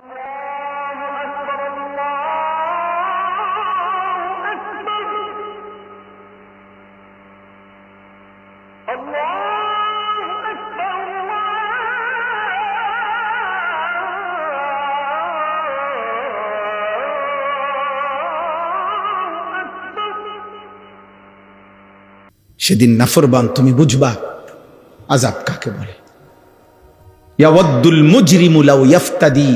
সেদিন নাফরমান তুমি বুঝবা আযাব কাকে বলে। ইয়াওয়াদ্দুল মুজরিমু লাউ ইফতাদি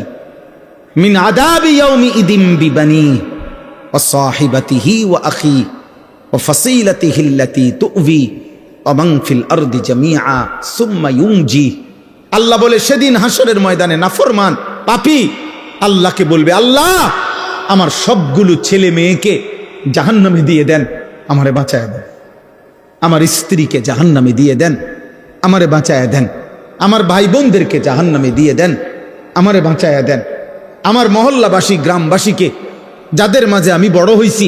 মিন আযাবি ইয়াউমি ইদিম বিবানি ওয়া সাহিবাতিহি ওয়া আখি ওয়া ফাসিলাতিহি আল্লাতী তু'বি ওয়া মান ফিল আরদি জামিআ সুম্মা ইউনজি। আল্লাহ বলে সেদিন হাসরের ময়দানে নাফরমান পাপী আল্লাহকে বলবে, আল্লাহ আমার সবগুলো ছেলে মেয়েকে জাহান্নামে দিয়ে দেন, আমারে বাঁচায় দেন। আমার স্ত্রীকে জাহান্নামে দিয়ে দেন, আমারে বাঁচায়া দেন। আমার ভাই বোনদেরকে জাহান্নামে দিয়ে দেন, আমারে বাঁচায়া দেন। আমার মহল্লাবাসী গ্রামবাসীকে, যাদের মাঝে আমি বড় হয়েছি,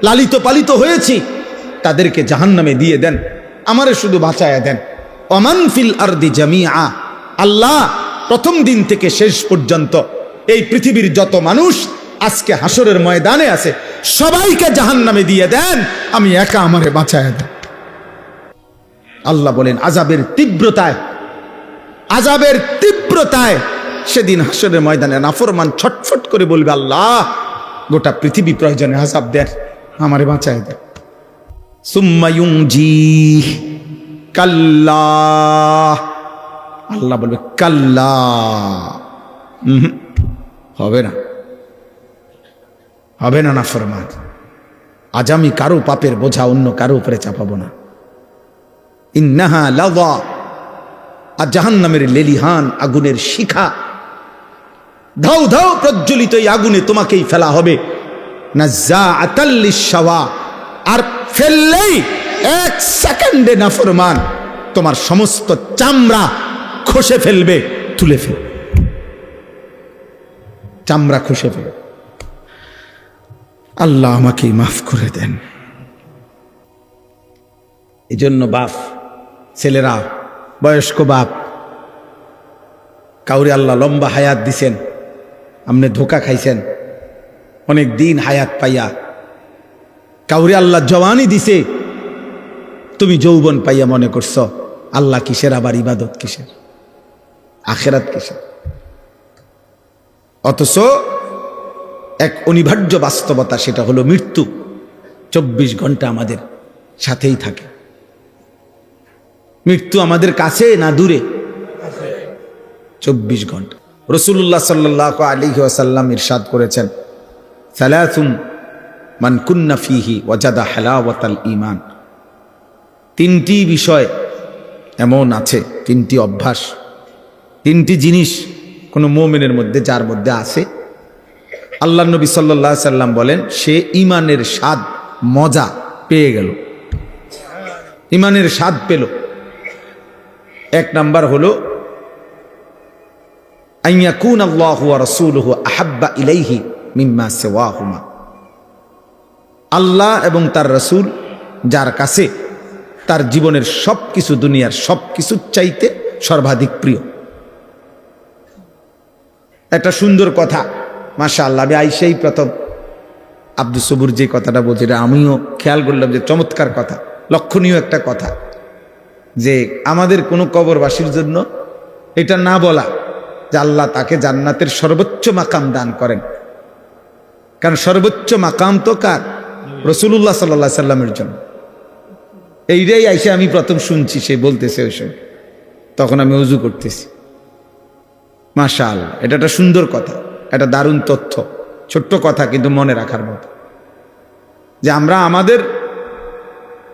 লালিত পালিত হয়েছি, তাদেরকে জাহান্নামে দিয়ে দেন, আমারে শুধু বাঁচায়া দেন। ওমান ফিল আরদি জামিআ, আল্লাহ প্রথম দিন থেকে শেষ পর্যন্ত এই পৃথিবীর যত মানুষ আজকে হাসরের ময়দানে আছে সবাইকে জাহান্নামে দিয়ে দেন, আমি একা আমারে বাঁচায়া দেন। আল্লাহ বলেন আযাবের তীব্রতায় সেদিন হাসরের ময়দানে নাফরমান ছটফট করে বলবে, আল্লাহ গোটা পৃথিবী প্রয়োজনে আযাব দেন, আমারে বাঁচায় দেন। সুম্মা ইউনজি, কাল্লা, আল্লাহ বলবে কাল্লা, হবে না নাফরমান। আজ আমি কারো পাপের বোঝা অন্য কারো উপরে চাপাবো না। ইন্নাহা লাযা, আর জাহান্নামের লেলিহান আগুনের শিখা, ধাউ ধাউ প্রজ্বলিত এই আগুনে তোমাকেই ফেলা হবে। নাযাআতাল লিশাওয়া, আর ফেললেই এক সেকেন্ডে নাফরমান তোমার সমস্ত চামড়া খসে ফেলবে, তুলে ফেলবে, চামড়া খসে ফেলবে। আল্লাহ আমাকে মাফ করে দেন। এজন্য বাপ, ছেলেরা, বয়স্ক বাপ, কাউরে আল্লাহ লম্বা হায়াত দিছেন, আপনি ধোকা খাইছেন অনেক দিন হায়াত পাইয়া। কাউরে আল্লাহ জওয়ানি দিছে, তুমি যৌবন পাইয়া মনে করছ আল্লাহ কিসের, আবার ইবাদত কিসের, আখিরাত কিসের। অথচ এক অনিবার্য বাস্তবতা, সেটা হলো মৃত্যু 24 ঘন্টা আমাদের সাথেই থাকে। মৃত্যু আমাদের কাছে না দূরে? 24 ঘন্টা। রাসূলুল্লাহ সাল্লাল্লাহু আলাইহি ওয়াসাল্লাম ইরশাদ করেছেন, সালাসুন মান কুন্না ফীহি ওয়াজাদা হালাওয়াতাল ঈমান। 3টি বিষয় এমন আছে, 3টি অভ্যাস, 3টি জিনিস কোন মুমিনের মধ্যে, যার মধ্যে আছে, আল্লাহর নবী সাল্লাল্লাহু আলাইহি সাল্লাম বলেন সে ঈমানের স্বাদ মজা পেয়ে গেল, ঈমানের স্বাদ পেল। 1 নাম্বার হলো আইয়াকুন আল্লাহু ওয়া রাসূলুহু আহাব্বা ইলাইহি মিম্মা সিওয়াহুমা। আল্লাহ এবং তার রাসূল যার কাছে তার জীবনের সবকিছু, দুনিয়ার সবকিছুর চাইতে সর্বাধিক প্রিয়। একটা সুন্দর কথা, মাশাআল্লাহ, আমি আইসাই প্রথম আব্দুস সবুর যে কথাটা বলছে, এটা আমিও খেয়াল করলাম যে চমৎকার কথা, লক্ষণীয় একটা কথা, যে আমাদের কোনো কবরবাসীর জন্য এটা না বলা যে আল্লাহ তাকে জান্নাতের সর্বোচ্চ মাকাম দান করেন। কারণ সর্বোচ্চ মাকাম তো কার? রাসূলুল্লাহ সাল্লাল্লাহু আলাইহি সাল্লামের জন্য। এইটাই আইসা আমি প্রথম শুনছি, সে বলতেছে ওই সময়, তখন আমি ওযু করতেছি। মাশাআল্লাহ, এটা একটা সুন্দর কথা, একটা দারুণ তথ্য, ছোট্ট কথা কিন্তু মনে রাখার মতো, যে আমরা আমাদের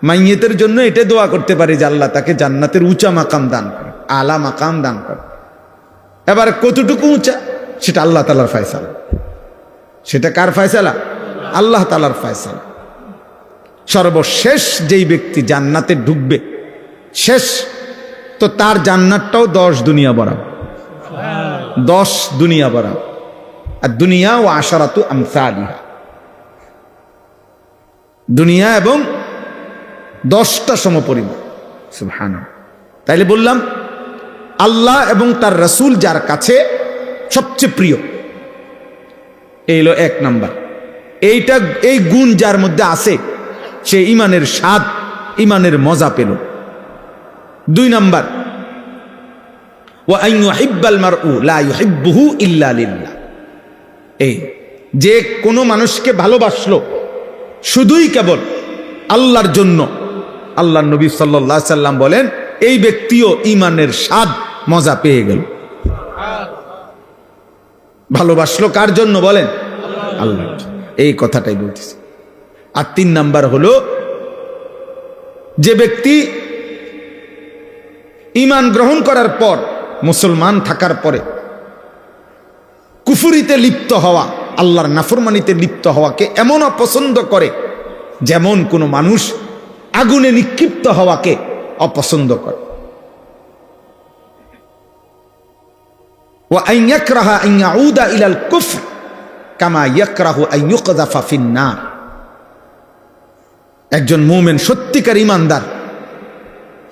মাইয়েতের জন্য এটা দোয়া করতে পারি যে আল্লাহ তাকে জান্নাতের উঁচা মাকাম দান করে, আলা মাকাম দান করে। এবার কতটুকু উঁচা সেটা আল্লাহ তাআলার ফয়সালা। সেটা কার ফয়সালা? আল্লাহ তাআলার ফয়সালা। সর্বশেষ যেই ব্যক্তি জান্নাতে ঢুকবে, শেষ তো তার জান্নাতটাও 10 দুনিয়া বরাবর, 10 দুনিয়া বরাবর। আর দুনিয়া ও আশারাতু আমসালিহা, দুনিয়া এবং 10টা সমপরিমাণ। সুবহানাল্লাহ। তাইলে বললাম আল্লাহ এবং তার রাসূল যার কাছে সবচেয়ে প্রিয়, এই হলো 1 নাম্বার। এই গুণ যার মধ্যে আছে সে ইমানের স্বাদ, ইমানের মজা পেল। 2 নাম্বার, ওয়া আন ইউহিব্বাল মারউ লা ইউহিব্বুহু ইল্লা লিল্লাহ। এই যে কোনো মানুষকে ভালোবাসলো শুধুই কেবল আল্লাহর জন্য, আল্লাহর নবী সাল্লাল্লাহু আলাইহি সাল্লাম বলেন এই ব্যক্তিও ইমানের স্বাদ মজা পেয়ে গেল। ভালোবাসলো কার জন্য বলেন? আল্লাহর জন্য। এই কথাটাই বলতেছি। আর 3 নাম্বার হলো যে ব্যক্তি ঈমান গ্রহণ করার পর, মুসলমান থাকার পরে কুফরিতে লিপ্ত হওয়া, আল্লাহর নাফরমানিতে লিপ্ত হওয়াকে এমন অপছন্দ করে যেমন কোনো মানুষ আগুনে নিক্ষিপ্ত হওয়াকে অপছন্দ করে। ওয়া আন ইয়াকরাহা আন ইয়াউদা ইলাল কুফর কামা ইয়াকরাহু আন ইউকযাফা ফিন নার। একজন মুমিন সত্যিকার ঈমানদার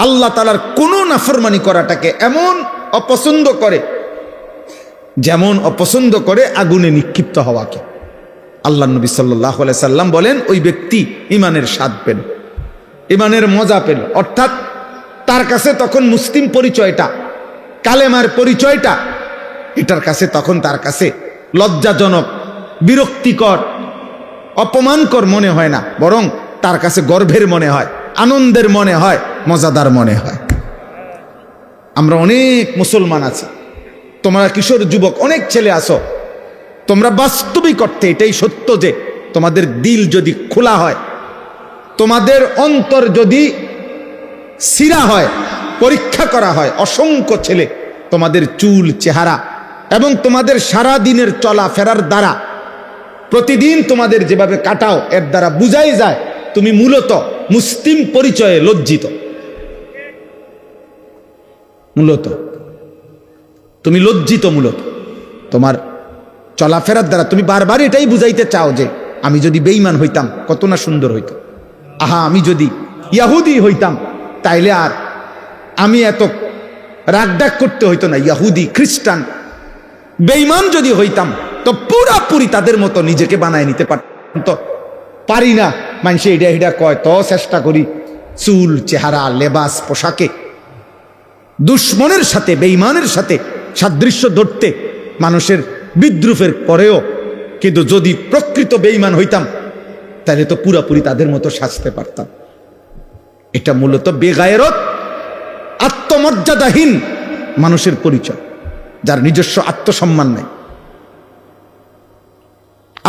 আল্লাহ তাআলার কোনো নাফরমানি করাটাকে এমন অপছন্দ করে যেমন অপছন্দ করে আগুনে নিক্ষিপ্ত হওয়াকে। আল্লাহ নবী সাল্লাল্লাহু আলাইহি সাল্লাম বলেন ওই ব্যক্তি ঈমানের স্বাদ পেল, ঈমানের মজা পেল। অর্থাৎ তার কাছে তখন মুসলিম পরিচয়টা, কালেমার পরিচয়টা, এটার কাছে তখন তার কাছে লজ্জাজনক, বিরক্তিকর, অপমানকর মনে হয় না, বরং তার কাছে গর্বের মনে হয়, আনন্দের মনে হয়, মজাদার মনে হয়। আমরা অনেক মুসলমান আছি, তোমরা কিশোর যুবক অনেক ছেলে আসো, তোমরা বাস্তবিক অর্থে এটাই সত্য যে তোমাদের দিল যদি খোলা হয়, তোমাদের অন্তর যদি সিরা হয়, পরীক্ষা করা হয়, অসংখ্য ছেলে তোমাদের চুল, চেহারা এবং তোমাদের সারা দিনের চলা ফেরার দ্বারা, প্রতিদিন তোমাদের যেভাবে কাটাও, এর দ্বারা বুঝাই যায় তুমি মূলত মুসলিম পরিচয়ে লজ্জিত। মূলত তুমি লজ্জিত, মূলত তোমার চলাফেরার দ্বারা তুমি বারবার এটাই বুঝাইতে চাও যে আমি যদি বেঈমান হইতাম কত না সুন্দর হইতো, আহা আমি যদি ইহুদি হইতাম তাইলে আর আমি এত রাগডাক করতে হইতো না, ইহুদি খ্রিস্টান বেঈমান যদি হইতাম তো পুরাপুরি তাদের মতো নিজেকে বানায় নিতে পারতাম। তো পারি না, মানুষে এটা এটা কয়, তো চেষ্টা করি চুল, চেহারা, লেবাস, পোশাকে দুশ্মনের সাথে, বেঈমানের সাথে সাদৃশ্য ধরতে, মানুষের বিদ্রুপের পরেও। কিন্তু যদি প্রকৃত বেঈমান হইতাম তাহলে তো পুরাপুরি তাদের মতো সাজতে পারতাম। এটা মূলত বেগায়রত, আত্মমর্যাদাহীন মানুষের পরিচয়, যার নিজস্ব আত্মসম্মান নাই,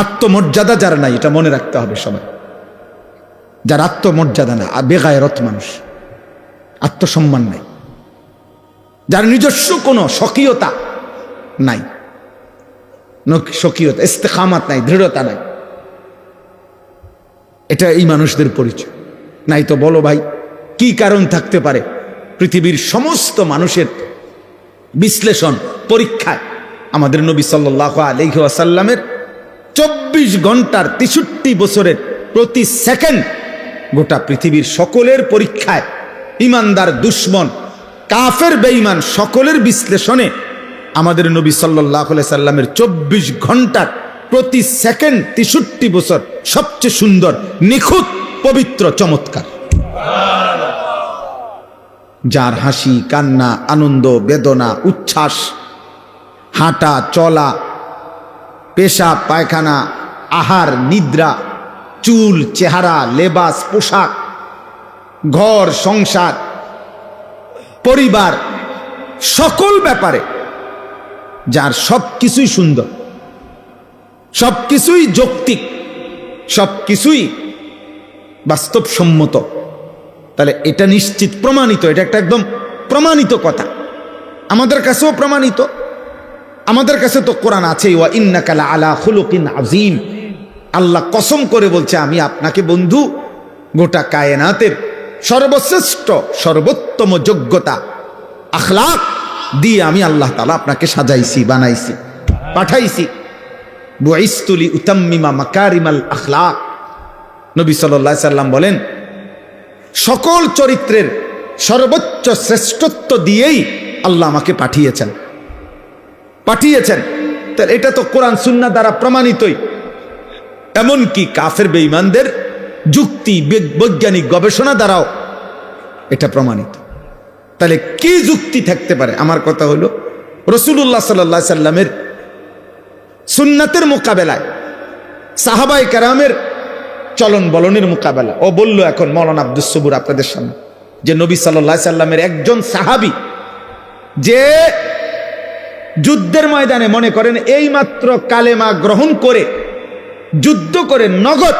আত্মমর্যাদা যার নাই, এটা মনে রাখতে হবে সবাই। যার আত্মমর্যাদা না, বেগায়রত মানুষ, আত্মসম্মান নাই, যার নিজস্ব কোনো স্বকীয়তা নাই, স্বকীয়তা, ইস্তেকামাত নাই, দৃঢ়তা নাই, এটা এই মানুষদের পরিচয়। নাই তো বলো ভাই কি কারণ থাকতে পারে? পৃথিবীর সমস্ত মানুষের বিশ্লেষণ, পরীক্ষায় আমাদের নবী সাল্লাল্লাহু আলাইহি ওয়াসাল্লামের 24 ঘন্টার 63 বছরের প্রতি সেকেন্ড গোটা পৃথিবীর সকলের পরীক্ষায়, ইমানদার, দুশ্মন, কাফের, বেঈমান সকলের বিশ্লেষণে আমাদের নবী সাল্লাল্লাহু আলাইহি সাল্লামের 24 ঘন্টার প্রতি সেকেন্ড 63 বছর সবচেয়ে সুন্দর, নিখুঁত, পবিত্র, চমৎকার। যার হাসি, কান্না, আনন্দ, বেদনা, উচ্ছ্বাস, হাঁটা, চলা, পেশাব, পায়খানা, আহার, নিদ্রা, চুল, চেহারা, লেবাস, পোশাক, ঘর সংসার, পরিবার, সকল ব্যাপারে যার সব কিছুই সুন্দর, সব কিছুই যৌক্তিক, সব কিছুই বাস্তবসম্মত, তাহলে এটা নিশ্চিত প্রমাণিত, এটা একটা একদম প্রমাণিত কথা, আমাদের কাছেও প্রমাণিত। আমাদের কাছে তো কোরআন আছে, ওয়া ইন্নাকা লাআলা খুলুকিন আযীম। আল্লাহ কসম করে বলছে আমি আপনাকে বন্ধু গোটা কায়নাতের সর্বশ্রেষ্ঠ, সর্বোত্তম যোগ্যতা, আখলাক দিয়ে আমি আল্লাহ তাআলা আপনাকে সাজাইছি, বানাইছি, পাঠাইছি। বুইসতু লিউতাম্মিমা মাকারিমাল আখলাক। নবী সাল্লাল্লাহু আলাইহি সাল্লাম বলেন সকল চরিত্রের সর্বোচ্চ শ্রেষ্ঠত্ব দিয়েই আল্লাহ আমাকে পাঠিয়েছেন। তাহলে এটা তো কোরআন সুন্নাহ দ্বারা প্রমাণিতই, এমনকি কাফের বেঈমানদের যুক্তি বৈজ্ঞানিক গবেষণা দ্বারাও এটা প্রমাণিত। তাহলে কি যুক্তি থাকতে পারে? আমার কথা হলো রাসূলুল্লাহ সাল্লাল্লাহু আলাইহি সাল্লামের সুন্নাতের মোকাবেলায় সাহাবায়ে কেরামের চলন বলনের মোকাবেলা। ও বলল এখন মাওলানা আব্দুস সবুর আপনাদের সামনে যে নবী সাল্লাল্লাহু আলাইহি সাল্লামের একজন সাহাবী যে যুদ্ধের ময়দানে মনে করেন এইমাত্র কালেমা গ্রহণ করে যুদ্ধ করে নগদ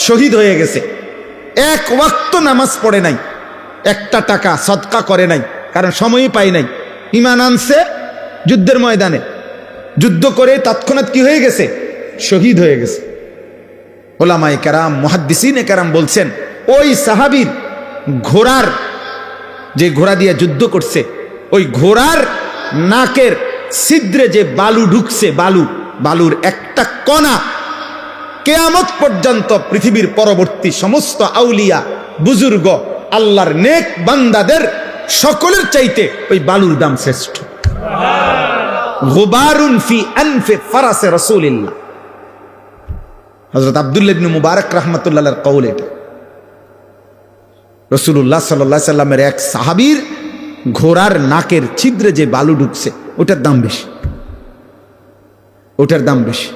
শহীদ হয়ে গেছে, এক ওয়াক্ত নামাজ পড়ে নাই, একটা টাকা সদকা করে নাই, কারণ সময়ই পাই নাই, ঈমান আনছে যুদ্ধের ময়দানে, যুদ্ধ করে তৎক্ষণাৎ কি হয়ে গেছে? শহীদ হয়ে গেছে। ওলামায়ে কেরাম মুহাদ্দিসিনে কেরাম বলছেন ওই সাহাবীর ঘোড়ার, যে ঘোড়া দিয়ে যুদ্ধ করছে, ওই ঘোড়ার নাকের ছিদ্রে যে বালু ঢুকছে, বালুর একটা কণা কিয়ামত পর্যন্ত পৃথিবীর পরবর্তী সমস্ত আউলিয়া বুজুর্গ আল্লাহর নেক বান্দাদের সকলের চাইতে ওই বালুর দাম শ্রেষ্ঠ। গুবারুন ফি আনফি ফারাসে রাসূলিল্লাহ, হযরত আব্দুল্লাহ ইবনে মুবারক রাহমাতুল্লাহ আলাইহির কওল। এটা রাসূলুল্লাহ সাল্লাল্লাহু আলাইহি সাল্লামের এক সাহাবীর ঘোড়ার নাকের ছিদ্রে যে বালু ঢুকছে ওটার দাম বেশি, ওটার দাম বেশি।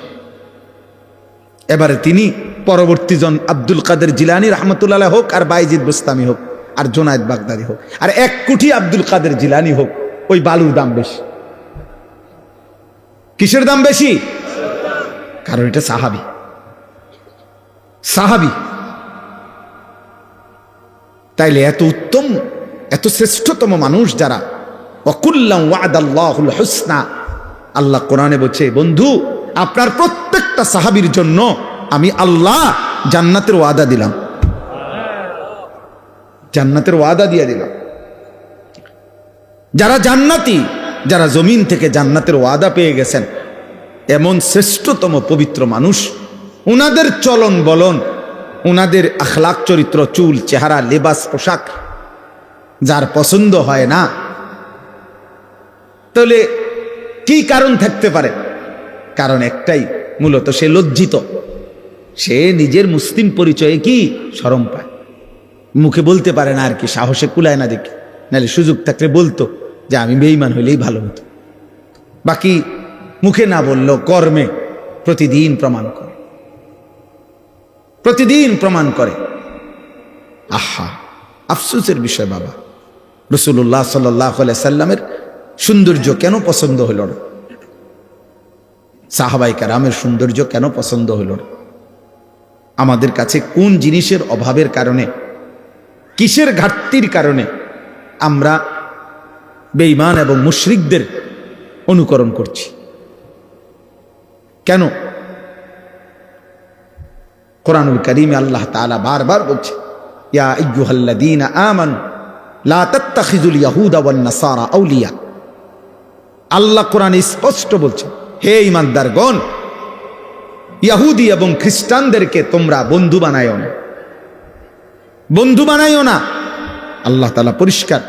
এবারে তিনি পরবর্তী জন আব্দুল কাদের জিলানী রাহমাতুল্লাহ আলাইহি হোক, আর বাইজিদ বুস্তামি হোক, আর জুনায়েদ বাগদাদি হোক, আর 1 কোটি আব্দুল কাদের জিলানী হোক, ওই বালুর দাম বেশি। কিসের দাম বেশি? কারণ এটা সাহাবী। সাহাবী তাইলে এত উত্তম, এত শ্রেষ্ঠতম মানুষ যারা, ওয়াকুল্লাম ওয়াদাল্লাহুল হুসনা, আল্লাহ কোরআনে বলছে বন্ধু আপনার প্রত্যেকটা সাহাবীর জন্য আমি আল্লাহ জান্নাতের ওয়াদা দিলাম, জান্নাতের ওয়াদা দিয়ে দিলাম। যারা জান্নাতি, যারা জমিন থেকে জান্নাতের ওয়াদা পেয়ে গেছেন, এমন শ্রেষ্ঠতম পবিত্র মানুষ, উনাদের চলন বলন, উনাদের আখলাক চরিত্র, চুল চেহারা লেবাস পোশাক যার পছন্দ হয় না, তাহলে কি কারণ থাকতে পারে? কারণ একটাই, মূলত সে লজ্জিত, সে নিজের মুসলিম পরিচয়ে কি শরম পায়, মুখে বলতে পারে না আর কি, সাহসে কুলায় না দেখি, নাহলে সুযোগ থাকলে বলতো যে আমি বেঈমান হইলেই ভালো হতো। বাকি মুখে না বললেও কর্মে প্রতিদিন প্রমাণ করে, প্রতিদিন প্রমাণ করে। আহা, আফসোসের বিষয় বাবা, রাসূলুল্লাহ সাল্লাল্লাহু আলাইহি সাল্লামের সৌন্দর্য কেন পছন্দ হইল না? সাহাবায়ে কেরামের সৌন্দর্য কেন পছন্দ হইল না? আমাদের কাছে কোন জিনিসের অভাবের কারণে, কিসের ঘাটতির কারণে আমরা বেঈমান এবং মুশরিকদের অনুকরণ করছি? কেন? কোরআনুল কারীমে আল্লাহ তাআলা বারবার বলছে, ইয়া আইয়ুহাল্লাযীনা আমানু লা তাত্তাখিযুল ইয়াহুদা ওয়ান নাসারা আউলিয়া। আল্লাহ কোরআনে স্পষ্ট বলছে, হে ঈমানদারগণ, ইহুদি এবং খ্রিস্টানদেরকে তোমরা বন্ধু বানায়ো না, বন্ধু বানায়ো না। আল্লাহ তাআলা পরিষ্কার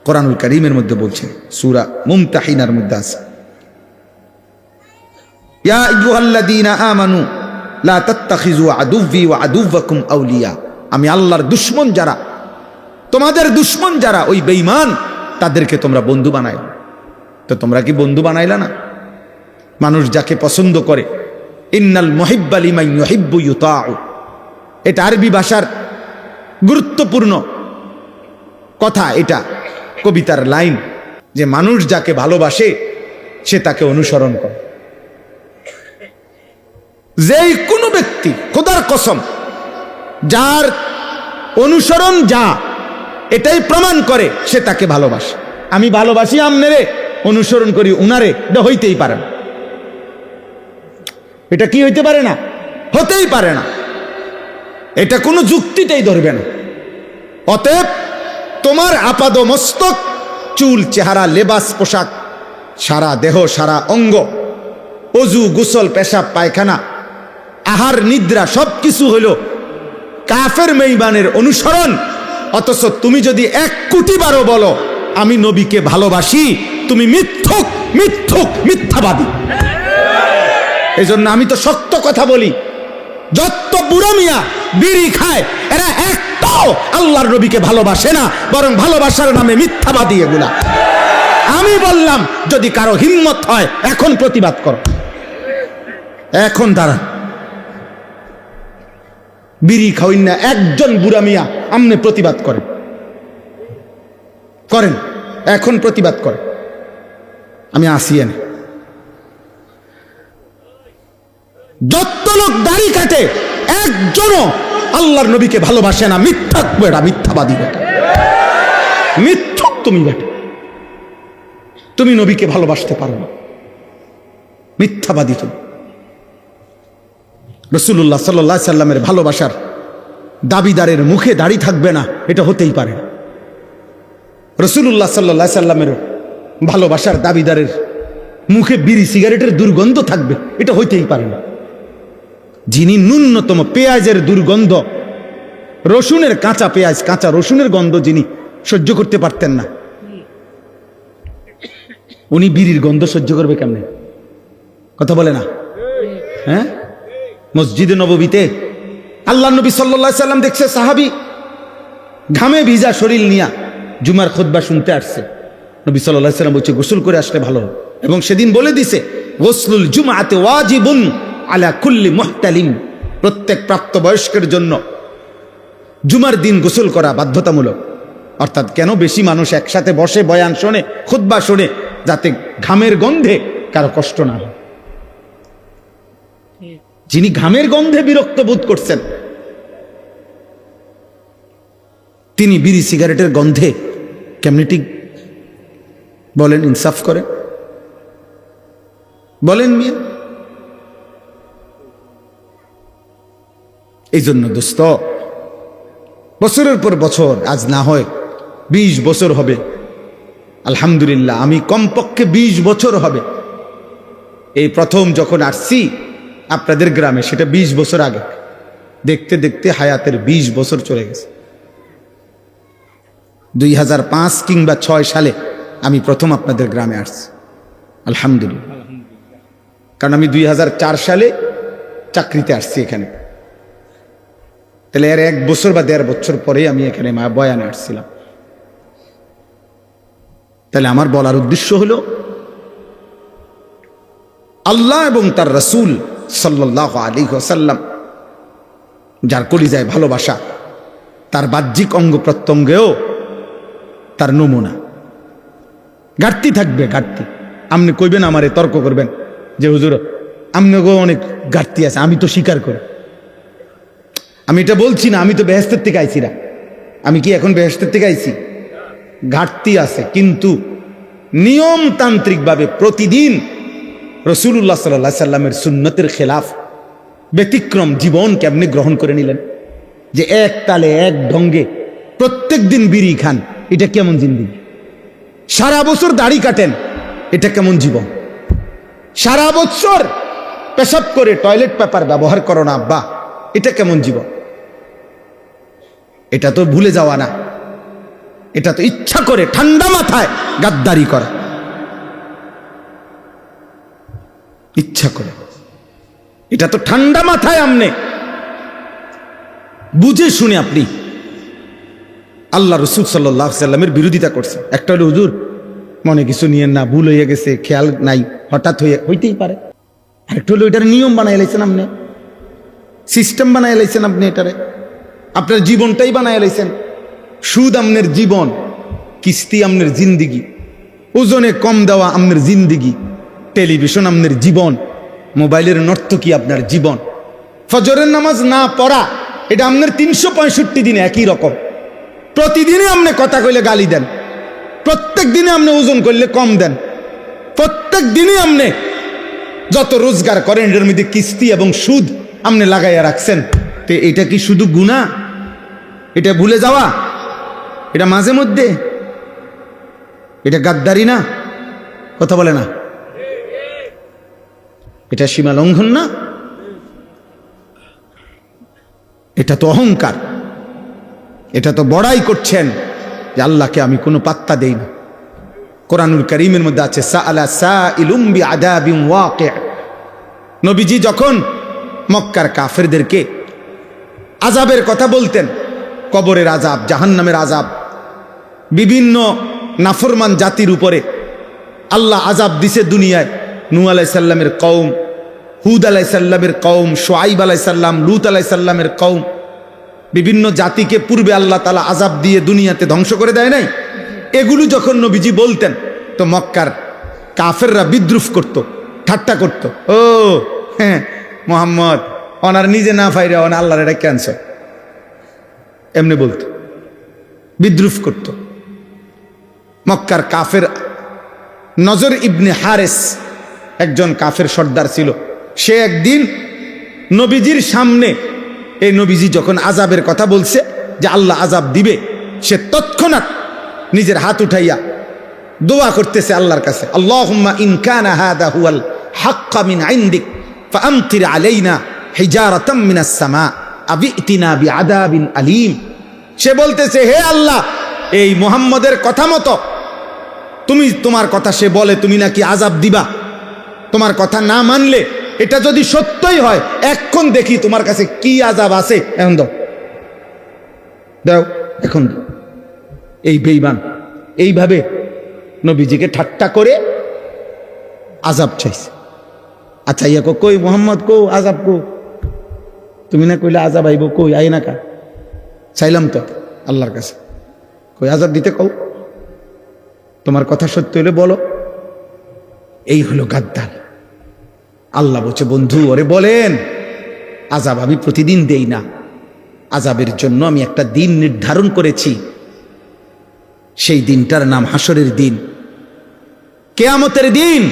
কোরআনুল কারীমের মধ্যে বলছেন, সূরা মুমতাহিনার মধ্যে আছে, ইয়া আইয়ুহাল্লাযীনা আমানু লা তাত্তাখিযু আদুव्বি ওয়া আদুव्বাকুম আউলিয়া। আমি আল্লাহর দুশমন যারা, তোমাদের দুশমন যারা, ওই বেঈমান, তাদেরকে তোমরা বন্ধু বানায়। তো তোমরা কি বন্ধু বানাইলা না? মানুষ যাকে পছন্দ করে, ইন্নাল মুহিব্বা লিমান ইউহিব্বু ইউতাউ, এটা আরবি ভাষার গুরুত্বপূর্ণ কথা, এটা কবিতার লাইন, যে মানুষ যাকে ভালোবাসে সে তাকে অনুসরণ করে। যেই কোনো ব্যক্তি, খোদার কসম, যার অনুসরণ যা এটাই প্রমাণ করে সে তাকে ভালোবাসে। আমি ভালোবাসি আমনেরে, অনুসরণ করি উনারে, এটা হইতেই পারে না। এটা কি হইতে পারে না? হতেই পারে না। এটা কোনো যুক্তিতেই ধরবে না। অতএব তোমার আপাদ মস্তক, চুল চেহারা লেবাস পোশাক, সারা দেহ সারা অঙ্গ, অজু গোসল পেশাব পায়খানা আহার নিদ্রা সব কিছু হইল কাফের বেঈমানের অনুসরণ। অথচ তুমি যদি 1 কোটি বারও বলো আমি নবীকে ভালোবাসি, তুমি মিথ্যুক, মিথ্যুক, মিথ্যাবাদী। এই জন্য আমি তো সত্য কথা বলি। যত বুড়ো মিয়া বিড়ি খায় এরা একটাও আল্লাহর নবীকে ভালোবাসে না, বরং ভালোবাসার নামে মিথ্যাবাদী এগুলা। আমি বললাম যদি কারো হিম্মত হয় এখন প্রতিবাদ করো, এখন দাঁড়ান। বিড়ি খাওয়াই না একজন বুড়া মিয়া আমনে প্রতিবাদ করেন, করেন, এখন প্রতিবাদ করেন। আমি আসি এনে যত লোক দাড়ি কাটে একজনও আল্লাহর নবীকে ভালোবাসে না। মিথ্যাক বেটা, মিথ্যাবাদী বেটা, মিথ্যুক তুমি বেটা, তুমি নবীকে ভালোবাসতে পারো না, মিথ্যাবাদী তুমি। রাসূলুল্লাহ সাল্লাল্লাহু আলাইহি সাল্লামের ভালোবাসার দাবিদারের মুখে দাড়ি থাকবে না, এটা হতেই পারে না। রাসূলুল্লাহ সাল্লাল্লাহু আলাইহি সাল্লামের ভালোবাসার দাবিদারের মুখে বিড়ি সিগারেটের দুর্গন্ধ থাকবে, এটা হইতেই পারে না। যিনি ন্যূনতম পেঁয়াজের দুর্গন্ধ, রসুনের কাঁচা পেঁয়াজ, কাঁচা রসুনের গন্ধ যিনি সহ্য করতে পারতেন না, উনি বিড়ির গন্ধ সহ্য করবে কেমনে? কথা বলে না? হ্যাঁ, মসজিদে নববীতে আল্লাহ নবী সাল্লাল্লাহু আলাইহি সাল্লাম দেখছে সাহাবী ঘামে ভিজা শরীর নিয়া জুমার খুতবা শুনতে আসছে। নবী সাল্লাল্লাহু আলাইহি সাল্লাম বলছে গোসল করে আসলে ভালো, এবং সেদিন বলে দিছে গোসলুল জুমআতে ওয়াজিবুন আলা কুল্লি মুহতালিম, প্রত্যেক প্রাপ্তবয়স্কের জন্য জুমার দিন গোসল করা বাধ্যতামূলক। অর্থাৎ কেন? বেশি মানুষ একসাথে বসে বয়ান শোনে, খুতবা শোনে, যাতে ঘামের গন্ধে কারো কষ্ট না হয়। যিনি ঘামের গন্ধে বিরক্ত বোধ করছেন তিনি বিড়ি সিগারেটের গন্ধে কেমনি ঠিক বলেন? ইনসাফ করে বলেন মিয়া। এই জন্য দোস্ত, বছরের পর বছর, আজ না হয় 20 বছর হবে, আলহামদুলিল্লাহ আমি কমপক্ষে 20 বছর হবে এই প্রথম যখন আসছি আপনাদের গ্রামে, সেটা 20 বছর আগে। দেখতে দেখতে হায়াতের 20 বছর চলে গেছে। 2005 কিংবা 6 সালে আমি প্রথম আপনাদের গ্রামে আসছি, আলহামদুলিল্লাহ। কারণ আমি 2004 সালে চাকরিতে আসছি এখানে, তাহলে এর 1 বছর বা 1.5 বছর পরে আমি এখানে বয়ানে আসছিলাম। তাহলে আমার বলার উদ্দেশ্য হলো আল্লাহ এবং তার রাসূল সাল্লাল্লাহু আলাইহি ওয়াসাল্লাম যার কলিজায় ভালোবাসা, তার বাহ্যিক অঙ্গ প্রত্যঙ্গেও তার নমুনা। ঘাটতি থাকবে, ঘাটতি। আপনি কইবেন, আমারে তর্ক করবেন যে হুজুর আপনাকেও অনেক ঘাটতি আছে, আমি তো স্বীকার করি। আমি এটা বলছি না, আমি তো বেহেশতের থেকে আইছি না। আমি কি এখন বেহেশতের থেকে আইছি? ঘাটতি আছে, কিন্তু নিয়মতান্ত্রিকভাবে প্রতিদিন রাসূলুল্লাহ সাল্লাল্লাহু আলাইহি সাল্লামের সুন্নতের খেলাফ ব্যতিক্রম জীবন কেমনে গ্রহণ করে নিলেন, যে এক তালে এক ঢঙ্গে প্রত্যেক দিন বিড়ি খান, এটা কেমন জিন্দেগি? সারা বছর দাড়ি কাটেন, এটা কেমন জীবন? সারা বছর পেশাব করে টয়লেট পেপার ব্যবহার করো না আব্বা, এটা কেমন জীবন? এটা তো ভুলে যাওয়া না, এটা তো ইচ্ছা করে ঠান্ডা মাথায় গাদ্দারি করা, ইচ্ছা করে। এটা তো ঠান্ডা মাথায় আমনে বুঝে শুনে আপনি আল্লাহ রাসূল সাল্লাল্লাহু আলাইহি সাল্লামের বিরোধিতা করছেন। একটা হলো হুজুর মনে কিছু নিয়েন না, ভুল হয়ে গেছে, খেয়াল নাই, হঠাৎ হইতেই পারে। আরেকটা হলো এটার নিয়ম বানাই লাইছেন আপনি, সিস্টেম বানাই লাইছেন আপনি, এটারে আপনার জীবনটাই বানাই লাইছেন। সুদ আমনের জীবন, কিস্তি আমনের জিন্দিগি, ওজনে কম দেওয়া আমনের জিন্দিগি, টেলিভিশন আমনের জীবন, মোবাইলের নর্তকী আপনার জীবন, ফজরের নামাজ না পড়া এটা আপনার 365 দিনে একই রকম। প্রতিদিনই আপনি কথা কইলে গালি দেন, প্রত্যেক দিনে আপনি ওজন করলে কম দেন, প্রত্যেক দিনই আপনি যত রোজগার করেন এটার মধ্যে কিস্তি এবং সুদ আপনি লাগাইয়া রাখছেন। তো এটা কি শুধু গুনাহ? এটা ভুলে যাওয়া? এটা মাঝে মধ্যে? এটা গাদ্দারি না? কথা বলে না? এটা সীমা লঙ্ঘন না? এটা তো অহংকার, এটা তো বড়াই করছেন যে আল্লাহকে আমি কোনো পাত্তা দেই না। কোরআনুল কারীমের মধ্যে আছে সাআলা সাইলুম বিআযাবিন ওয়াকি'। নবীজি যখন মক্কার কাফেরদেরকে আযাবের কথা বলতেন, কবরের আযাব, জাহান্নামের আযাব, বিভিন্ন নাফরমান জাতির উপরে আল্লাহ আযাব দিছে দুনিয়ায়। নূহ আলাইহিস সালামের কওম, হুদ আলাইহিস সালামের কওম, শুআইব আলাইহিস সালাম, লূত আলাইহিস সালামের কওম, বিভিন্ন জাতিকে পূর্বে আল্লাহ তাআলা আযাব দিয়ে দুনিয়াতে ধ্বংস করে দেয় নাই? এগুলো যখন নবীজি বলতেন তো মক্কার কাফেররা বিদ্রুপ করত, ঠাট্টা করত। ও হ্যাঁ, মোহাম্মদ ওনার নিজে না ফাইরা ওনা আল্লাহর এটা ক্যান্সার, এমনি বলতো, বিদ্রুপ করত। মক্কার কাফের নজর ইবনে হারেস একজন কাফের সর্দার ছিল। সে একদিন নবীজির সামনে, এই নবীজি যখন আযাবের কথা বলছে যে আল্লাহ আযাব দিবে, সে তৎক্ষণাৎ নিজের হাত উঠাইয়া দোয়া করতেছে আল্লাহর কাছে, আল্লাহুম্মা ইন কানা হাদা হুয়াল হাক্কা মিন ইনদিক ফাআমতির আলাইনা হিজারাতাম মিনাস সামা আবিতিনা বিআযাবিন আলীম। সে বলতেছে, হে আল্লাহ, এই মুহাম্মদের কথা মতো তোমার কথা সে বলে তুমি নাকি আযাব দিবা, তোমার কথা না মানলে এটা যদি সত্যই হয় এখন দেখি তোমার কাছে কি আযাব আছে, এখন দাও এখন দাও। এই বেঈমান এইভাবে নবীজিকে ঠাট্টা করে আযাব চাইছে। আচ্ছা ইয়া কই মুহাম্মদ কো আযাব কো, তুমি না কইলে আযাব আইব, কই আই না কা? চাইলাম তো আল্লাহর কাছে, কই আযাব দিতে কও, তোমার কথা সত্য হলে বলো। এই হলো গাদ্দার। আল্লাহ বলছে, বন্ধু ওরে বলেন আযাব আমি প্রতিদিন দেই না, আযাবের জন্য আমি একটা দিন নির্ধারণ করেছি। সেই দিনটার নাম হাসরের দিন, কিয়ামতের দিন।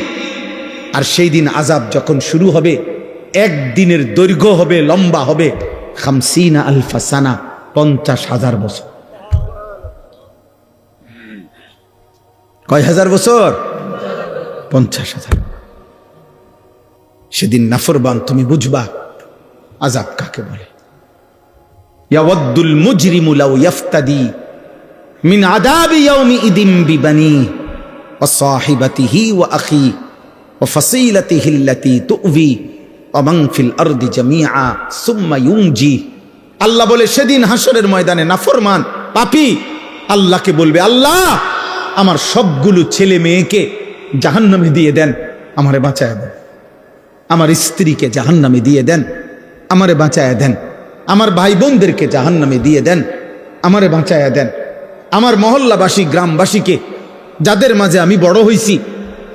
আর সেই দিন আযাব যখন শুরু হবে, একদিনের দৈর্ঘ্য হবে, লম্বা হবে 50 আলফা সানা, 50,000 বছর। কয় হাজার বছর? 50,000। সেদিন নাফরমান তুমি বুঝবা আযাব কাকে বলে। ইয়াওয়াদ্দুল মুজরিমু লাউ ইফতাদি মিন আযাবি ইয়াউমি ইদিম বিবানি ওয়া সাহিবাতিহি ওয়া আখি ওয়া ফাসিলাতিহি আল্লাতী তু'বি ওয়া মান ফিল আরদি জামিআ সুম্মা ইউনজি। আল্লাহ বলে সেদিন হাসরের ময়দানে নাফরমান পাপী আল্লাহকে বলবে, আল্লাহ আমার সবগুলো ছেলে মেয়েকে জাহান্নামে দিয়ে দেন, আমারে বাঁচায় দেন। আমার স্ত্রীকে জাহান্নামে দিয়ে দেন, আমারে বাঁচায় দেন। আমার ভাই বোনদেরকে জাহান্নামে দিয়ে দেন, আমারে বাঁচায় দেন। আমার মহল্লাবাসী, গ্রামবাসীকে, যাদের মাঝে আমি বড় হয়েছি,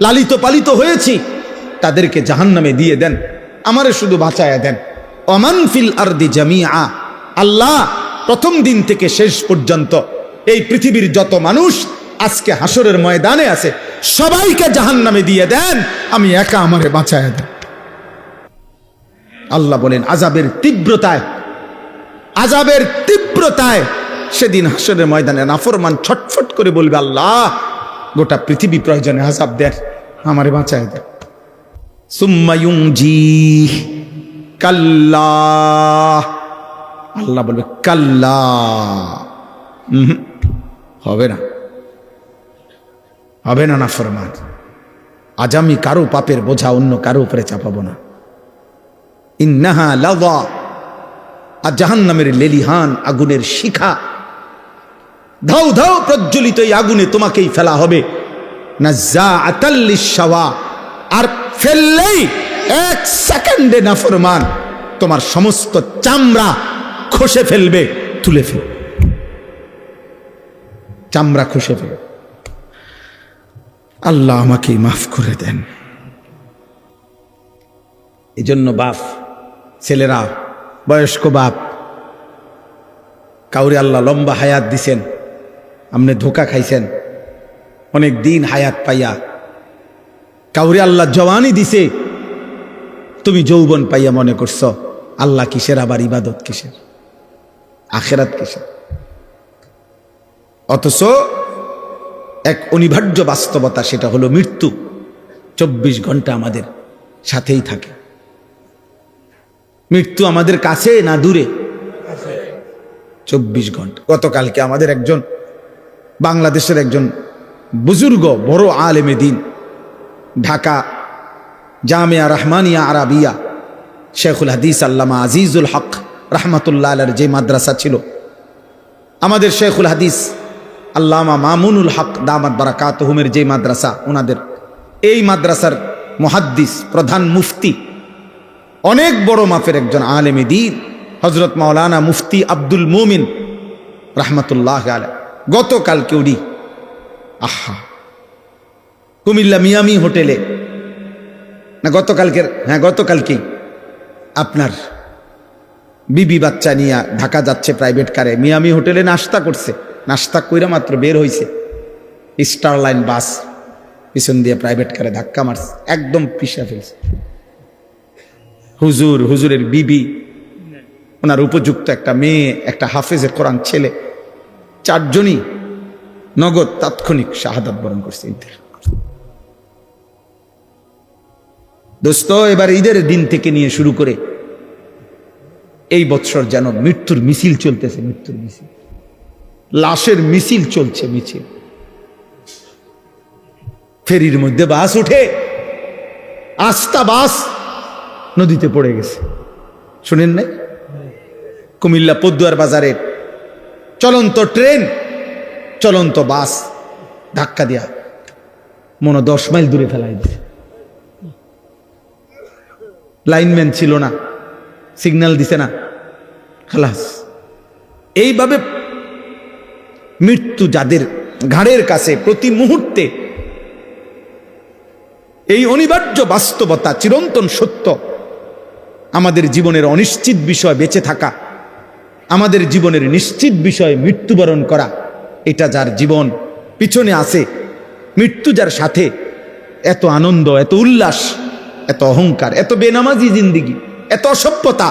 লালিত পালিত হয়েছি, তাদেরকে জাহান্নামে দিয়ে দেন, আমারে শুধু বাঁচায় দেন। ওমান ফিল আরদি জামিআ, আল্লাহ প্রথম দিন থেকে শেষ পর্যন্ত এই পৃথিবীর যত মানুষ আজকে হাসরের ময়দানে আছে সবাইকে জাহান্নামে দিয়ে দেন, আমি একা আমারে বাঁচায় দেন। আল্লাহ বলেন আযাবের তীব্রতায়, আযাবের তীব্রতায় সেদিন হাসরের ময়দানে নাফরমান ছটফট করে বলবে, আল্লাহ গোটা পৃথিবী প্রয়োজনে আযাব দেন, আমারে বাঁচায় দেন। সুম্মা ইউনজি কাল্লা, আল্লাহ বলবে কাল্লা, হবে না, হবে না নাফরমান। আজ আমি কারো পাপের বোঝা অন্য কারো উপরে চাপাবো না। ইন্নাহা লাযা, আর জাহান্নামের লেলিহান আগুনের শিখা ধাউ ধাউ প্রজ্বলিত এই আগুনে তোমাকেই ফেলা হবে। নাযাআতাল লিশাওয়া, আর ফেললেই 1 সেকেন্ডে নাফরমান তোমার সমস্ত চামড়া খসে ফেলবে, তুলে ফেলবে, চামড়া খসে ফেলবে। আল্লাহ আমাকে মাফ করে দেন। এই জন্য বাপ, ছেলেরা, বয়স্ক বাপ, কাউরে আল্লাহ লম্বা হায়াত দিছেন, আপনি ধোকা খাইছেন অনেক দিন হায়াত পাইয়া। কাউরে আল্লাহ জওয়ানি দিছে, তুমি যৌবন পাইয়া মনে করছ আল্লাহ কিসের, আবার ইবাদত কিসের, আখিরাত কিসের। অথচ এক অনিবার্য বাস্তবতা, সেটা হলো মৃত্যু 24 ঘন্টা আমাদের সাথেই থাকে। মৃত্যু আমাদের কাছে না দূরে? 24 ঘন্টা। গতকালকে আমাদের একজন বাংলাদেশের একজন বুজুর্গ বড় আলেমে দিন, ঢাকা জামিয়া রহমানিয়া আরাবিয়া শেখুল হাদিস আল্লামা আজিজুল হক রহমতুল্লাহ আলাইহির যে মাদ্রাসা ছিল, আমাদের শেখুল হাদিস আল্লামা মামুনুল হক দামাত বারাকাতুহুমের যে মাদ্রাসা, ওনাদের এই মাদ্রাসার মুহাদ্দিস প্রধান মুফতি, অনেক বড় মাপের একজন আলেমে দ্বীন হযরত মাওলানা মুফতি আব্দুল মুমিন রহমতুল্লাহ আলাইহি গতকালকে উনি আহা কুমিল্লা মিয়ামি হোটেলে, না গতকালকের, হ্যাঁ গতকালকেই আপনার বিবি বাচ্চা নিয়ে ঢাকা যাচ্ছে প্রাইভেট কারে, মিয়ামি হোটেলে নাস্তা করছে, নাস্তা কইরা মাত্র বের হইছে, স্টার লাইন বাস পিছন দিয়ে প্রাইভেট কারে ধাক্কা মারছে, একদম পিষা ফেলছে। হুজুরের বিবি, ওনার উপযুক্ত একটা মেয়ে, একটা হাফেজে কোরআন ছেলে, চারজনই নগদ তাৎক্ষণিক শাহাদাত বরণ করছে। দোস্ত, এবার ঈদের দিন থেকে নিয়ে শুরু করে এই বৎসর যেন মৃত্যুর মিছিল চলতেছে, মৃত্যুর মিছিল, লাশের মিছিল চলছে, মিছিল। ফেরির মধ্যে বাস উঠে, আস্তা বাস নদীতে পড়ে গেছে, শুনেন নাই? কুমিল্লা পদ্মুয়ার বাজারে চলন্ত ট্রেন, চলন্ত বাস ধাক্কা দিয়া মনে 10 মাইল দূরে ফেলাই দিছে। লাইনম্যান ছিল না, সিগন্যাল দিছে না, খালাস। এইভাবে মৃত্যু যাদের ঘাড়ের কাছে প্রতি মুহূর্তে, এই অনিবার্য বাস্তবতা, চিরন্তন সত্য, আমাদের জীবনের অনিশ্চিত বিষয় বেঁচে থাকা, আমাদের জীবনের নিশ্চিত বিষয় মৃত্যুবরণ করা, এটা যার জীবন পিছনে আছে, মৃত্যু যার সাথে, এত আনন্দ, এত উল্লাস, এত অহংকার, এত বেনামাজি জিন্দিগি, এত অসভ্যতা,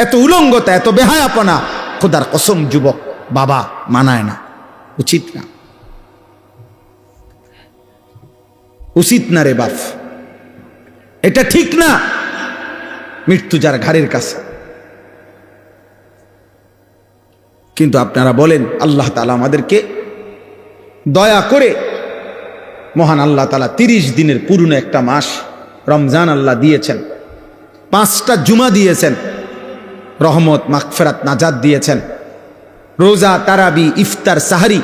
এত উলঙ্গতা, এত বেহায়াপনা, খোদার কসম যুবক বাবা মানায় না, উচিত না, উচিত না রে বাপ, এটা ঠিক না। মৃত্যু যার ঘাড়ের কাছে। কিন্তু আপনারা বলেন, আল্লাহ তাআলা আমাদেরকে দয়া করে, মহান আল্লাহ তাআলা 30 দিনের পুরনো একটা মাস রমজান আল্লাহ দিয়েছেন, 5টা জুমা দিয়েছেন, রহমত মাগফিরাত নাজাত দিয়েছেন, রোজা তারাবি ইফতার সাহারি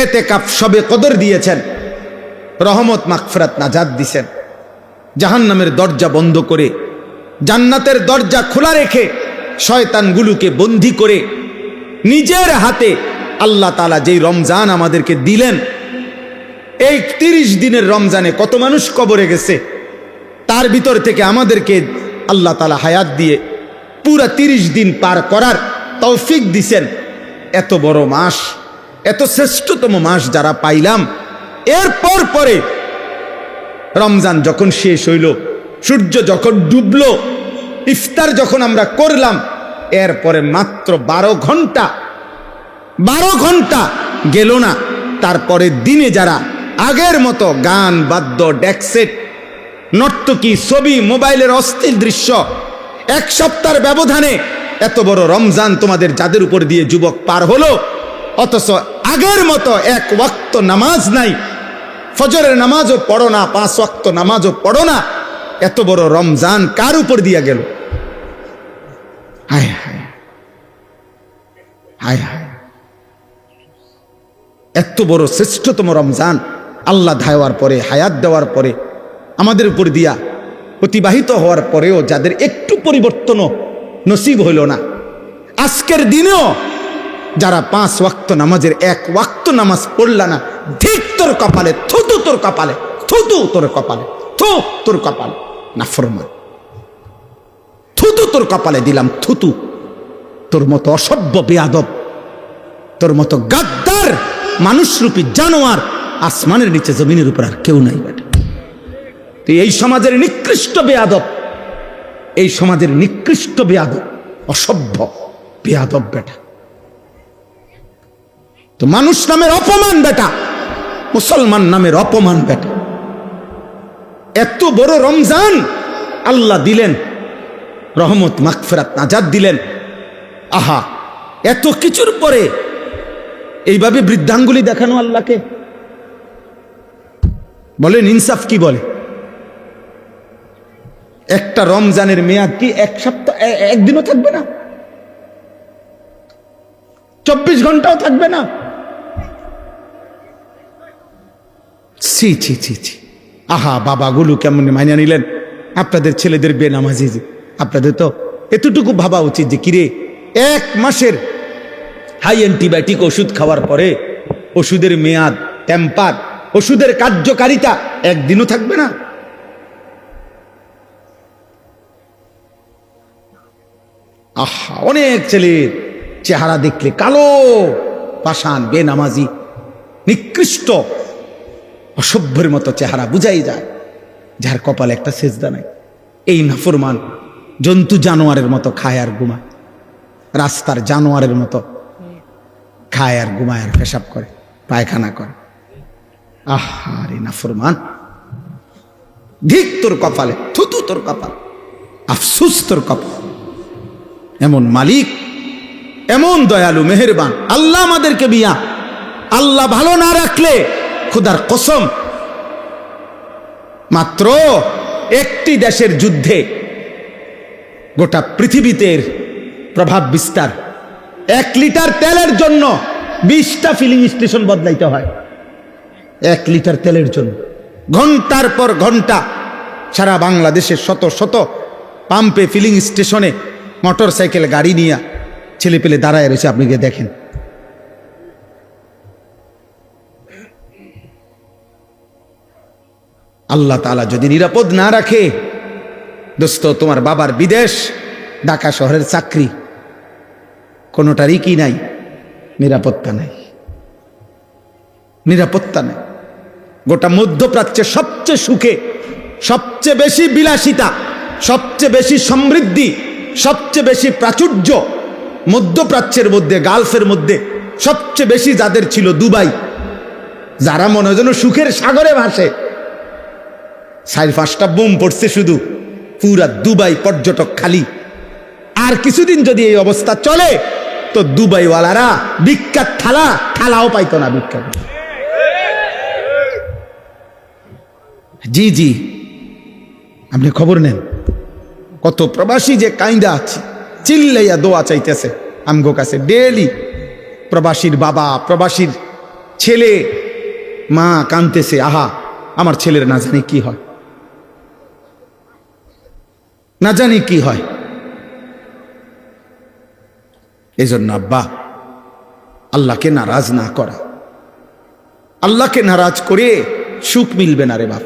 এতেকাফ শবে কদর দিয়েছেন, রহমত মাগফিরাত নাজাত দিয়েছেন, জাহান্নামের দরজা বন্ধ করে জান্নাতের দরজা খোলা রেখে শয়তানগুলোকে বন্দী করে নিজের হাতে আল্লাহ তাআলা যেই রমজান আমাদেরকে দিলেন, এই 30 দিনের রমজানে কত মানুষ কবরে গেছে, তার ভিতর থেকে আমাদেরকে আল্লাহ তাআলা হায়াত দিয়ে পুরা 30 দিন পার করার তৌফিক দিছেন। এত বড় মাস, এত শ্রেষ্ঠতম মাস যারা পাইলাম, এরপর পরে রমজান যখন শেষ হইল, সূর্য যখন ডুবলো, ইফতার যখন আমরা করলাম, এরপরে মাত্র 12 ঘন্টা গেল না, তারপরে দিনে যারা আগের মতো গান বাদ্য ডেকসেট নর্তকী ছবি মোবাইলের অস্থির দৃশ্য, 1 সপ্তাহের ব্যবধানে এত বড় রমজান তোমাদের যাদের উপর দিয়ে যুবক পার হলো, অথচ আগের মতো 1 ওয়াক্ত নামাজ নাই, ফজরের নামাজও পড়ো না, 5 ওয়াক্ত নামাজও পড়ো না, এত বড় রমজান কার উপর দিয়া গেল? হায় হায় হায় হায়, এত বড় শ্রেষ্ঠতম রমজান আল্লাহ দেওয়ার পরে, হায়াত দেওয়ার পরে, আমাদের উপর দিয়া অতিবাহিত হওয়ার পরেও যাদের একটু পরিবর্তনও নসিব হইল না, আজকের দিনেও যারা 5 ওয়াক্ত নামাজের 1 ওয়াক্ত নামাজ পড়লা না, ঠিক তোর কপালে, থুতু তোর কপালে, থুতু তোর কপালে, থু তোর কপালে, নাফরমান, থুতু তোর কপালে দিলাম, থুতু। তোর মতো অসভ্য বেয়াদব, তোর মতো গাদ্দার মানুষরূপী জানোয়ার আসমানের নিচে জমিনের উপর আর কেউ নাই বেটা। তুই এই সমাজের নিকৃষ্ট বেয়াদব, এই সমাজের নিকৃষ্ট বেয়াদব, অসভ্য বেয়াদব বেটা। তো মানুষ নামের অপমান বেটা, মুসলমান নামের অপমান বেটা। এত বড় রমজান আল্লাহ দিলেন, রহমত মাগফিরাত নাজাত দিলেন। আহা, এত কিছুর পরে এইভাবে বৃদ্ধাঙ্গুলি দেখানো আল্লাহকে, বলেন ইনসাফ কি বলে? একটা রমজানের মেয়াদ কি এক সপ্তাহ, একদিনও থাকবে না? 24 ঘন্টাও থাকবে না? ছি ছি ছি ছি। আহা, বাবাগুলো কেমন মাইনা নিলেন আপনাদের ছেলেদের বেনামাজি। আপনাদের তো এতটুকু ভাবা উচিত যে কিরে, 1 মাসের হাই অ্যান্টিবায়োটিক ওষুধ খাওয়ার পরে ওষুধের মেয়াদ, টেম্পার, ওষুধের কার্যকারিতা একদিনও থাকবে না? আহা, অনেক ছেলের চেহারা দেখলে কালো, পাষাণ, বেনামাজি, নিকৃষ্ট, অসভ্যের মতো চেহারা বুঝাই যায়, যার কপালে একটা সেজদা নাই। এই নাফরমান জন্তু জানোয়ারের মতো খায় আর ঘুমায়, রাস্তার জানোয়ারের মতো খায় আর ঘুমায় আর পেশাব করে, পায়খানা করে। আহারে নাফরমান, ধিক তোর কপালে, থুতু তোর কপাল, আফসুস তোর কপাল। এমন মালিক, এমন দয়ালু, মেহেরবান আল্লাহ আমাদেরকে বিয়া। আল্লাহ ভালো না রাখলে খোদার কসম, মাত্র একটি দেশের যুদ্ধে গোটা পৃথিবীতে প্রভাব বিস্তার। 1 লিটার তেলের জন্য 20টা ফিলিং স্টেশন বদলাইতে হয়। 1 লিটার তেলের জন্য ঘন্টার পর ঘন্টা সারা বাংলাদেশের শত শত পাম্পে, ফিলিং স্টেশনে মোটর সাইকেল, গাড়ি নিয়ে ছেলে পেলে দাঁড়ায় রয়েছে। আপনি গিয়ে দেখেন। আল্লাহ তাআলা যদি নিরাপদ না রাখে, দোস্ত, তোমার বাবার বিদেশ, ঢাকা শহরের চাকরি, কোনোটারই কি নাই, নিরাপত্তা নাই, নিরাপত্তা নাই। গোটা মধ্যপ্রাচ্যের সবচেয়ে সুখে, সবচেয়ে বেশি বিলাসিতা, সবচেয়ে বেশি সমৃদ্ধি, সবচেয়ে বেশি প্রাচুর্য মধ্যপ্রাচ্যের মধ্যে, গালফের মধ্যে সবচেয়ে বেশি যাদের ছিল দুবাই, যারা মনে হয় যেন সুখের সাগরে ভাসে। 4-5টা বোম পড়ছে শুধু, পুরা দুবাই পর্যটক খালি। আর কিছুদিন যদি এই অবস্থা চলে তো দুবাইওয়ালারা বিখ্যাত থালাও পাইতো না। বিখ্যাত, জি জি, আপনি খবর নেন কত প্রবাসী যে কাইন্দা আছে, চিল্লাইয়া দোয়া চাইতেছে আমগো কাছে ডেলি। প্রবাসীর বাবা, প্রবাসীর ছেলে, মা কাঁদতেছে, আহা আমার ছেলের না জানি কি হয়, না জানি কি হয়। এই জন্য আব্বা, আল্লাহকে নারাজ না করা, আল্লাহকে নারাজ করে সুখ মিলবে না রে বাপ,